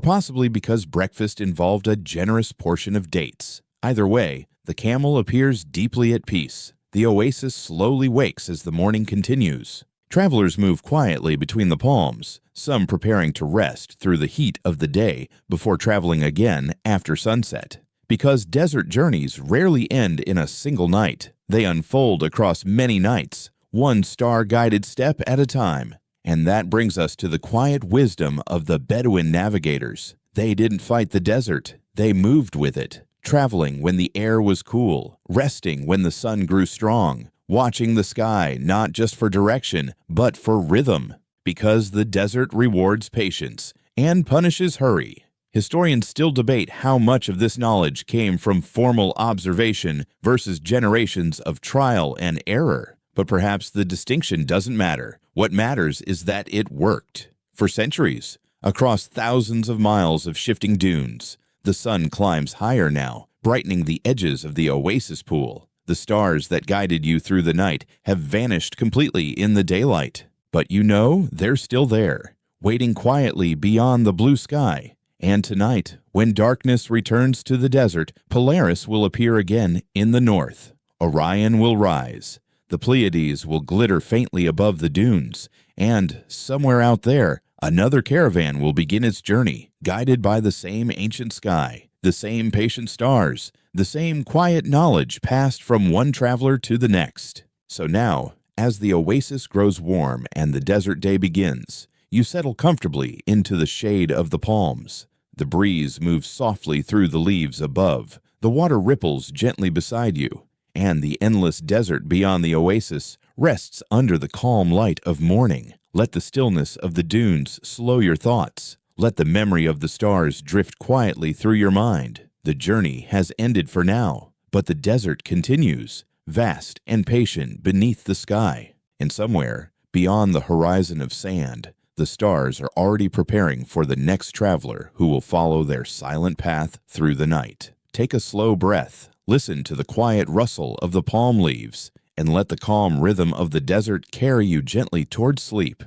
possibly because breakfast involved a generous portion of dates. Either way, the camel appears deeply at peace. The oasis slowly wakes as the morning continues. Travelers move quietly between the palms, some preparing to rest through the heat of the day before traveling again after sunset. Because desert journeys rarely end in a single night, they unfold across many nights, one star-guided step at a time. And that brings us to the quiet wisdom of the Bedouin navigators. They didn't fight the desert, they moved with it, traveling when the air was cool, resting when the sun grew strong, watching the sky not just for direction, but for rhythm. Because the desert rewards patience and punishes hurry. Historians still debate how much of this knowledge came from formal observation versus generations of trial and error. But perhaps the distinction doesn't matter. What matters is that it worked. For centuries, across thousands of miles of shifting dunes, the sun climbs higher now, brightening the edges of the oasis pool. The stars that guided you through the night have vanished completely in the daylight. But you know they're still there, waiting quietly beyond the blue sky. And tonight, when darkness returns to the desert, Polaris will appear again in the north. Orion will rise. The Pleiades will glitter faintly above the dunes. And somewhere out there, another caravan will begin its journey, guided by the same ancient sky, the same patient stars, the same quiet knowledge passed from one traveler to the next. So now, as the oasis grows warm and the desert day begins, you settle comfortably into the shade of the palms. The breeze moves softly through the leaves above, the water ripples gently beside you, and the endless desert beyond the oasis rests under the calm light of morning. Let the stillness of the dunes slow your thoughts. Let the memory of the stars drift quietly through your mind. The journey has ended for now, but the desert continues, vast and patient beneath the sky. And somewhere, beyond the horizon of sand, the stars are already preparing for the next traveler who will follow their silent path through the night. Take a slow breath, listen to the quiet rustle of the palm leaves, and let the calm rhythm of the desert carry you gently toward sleep.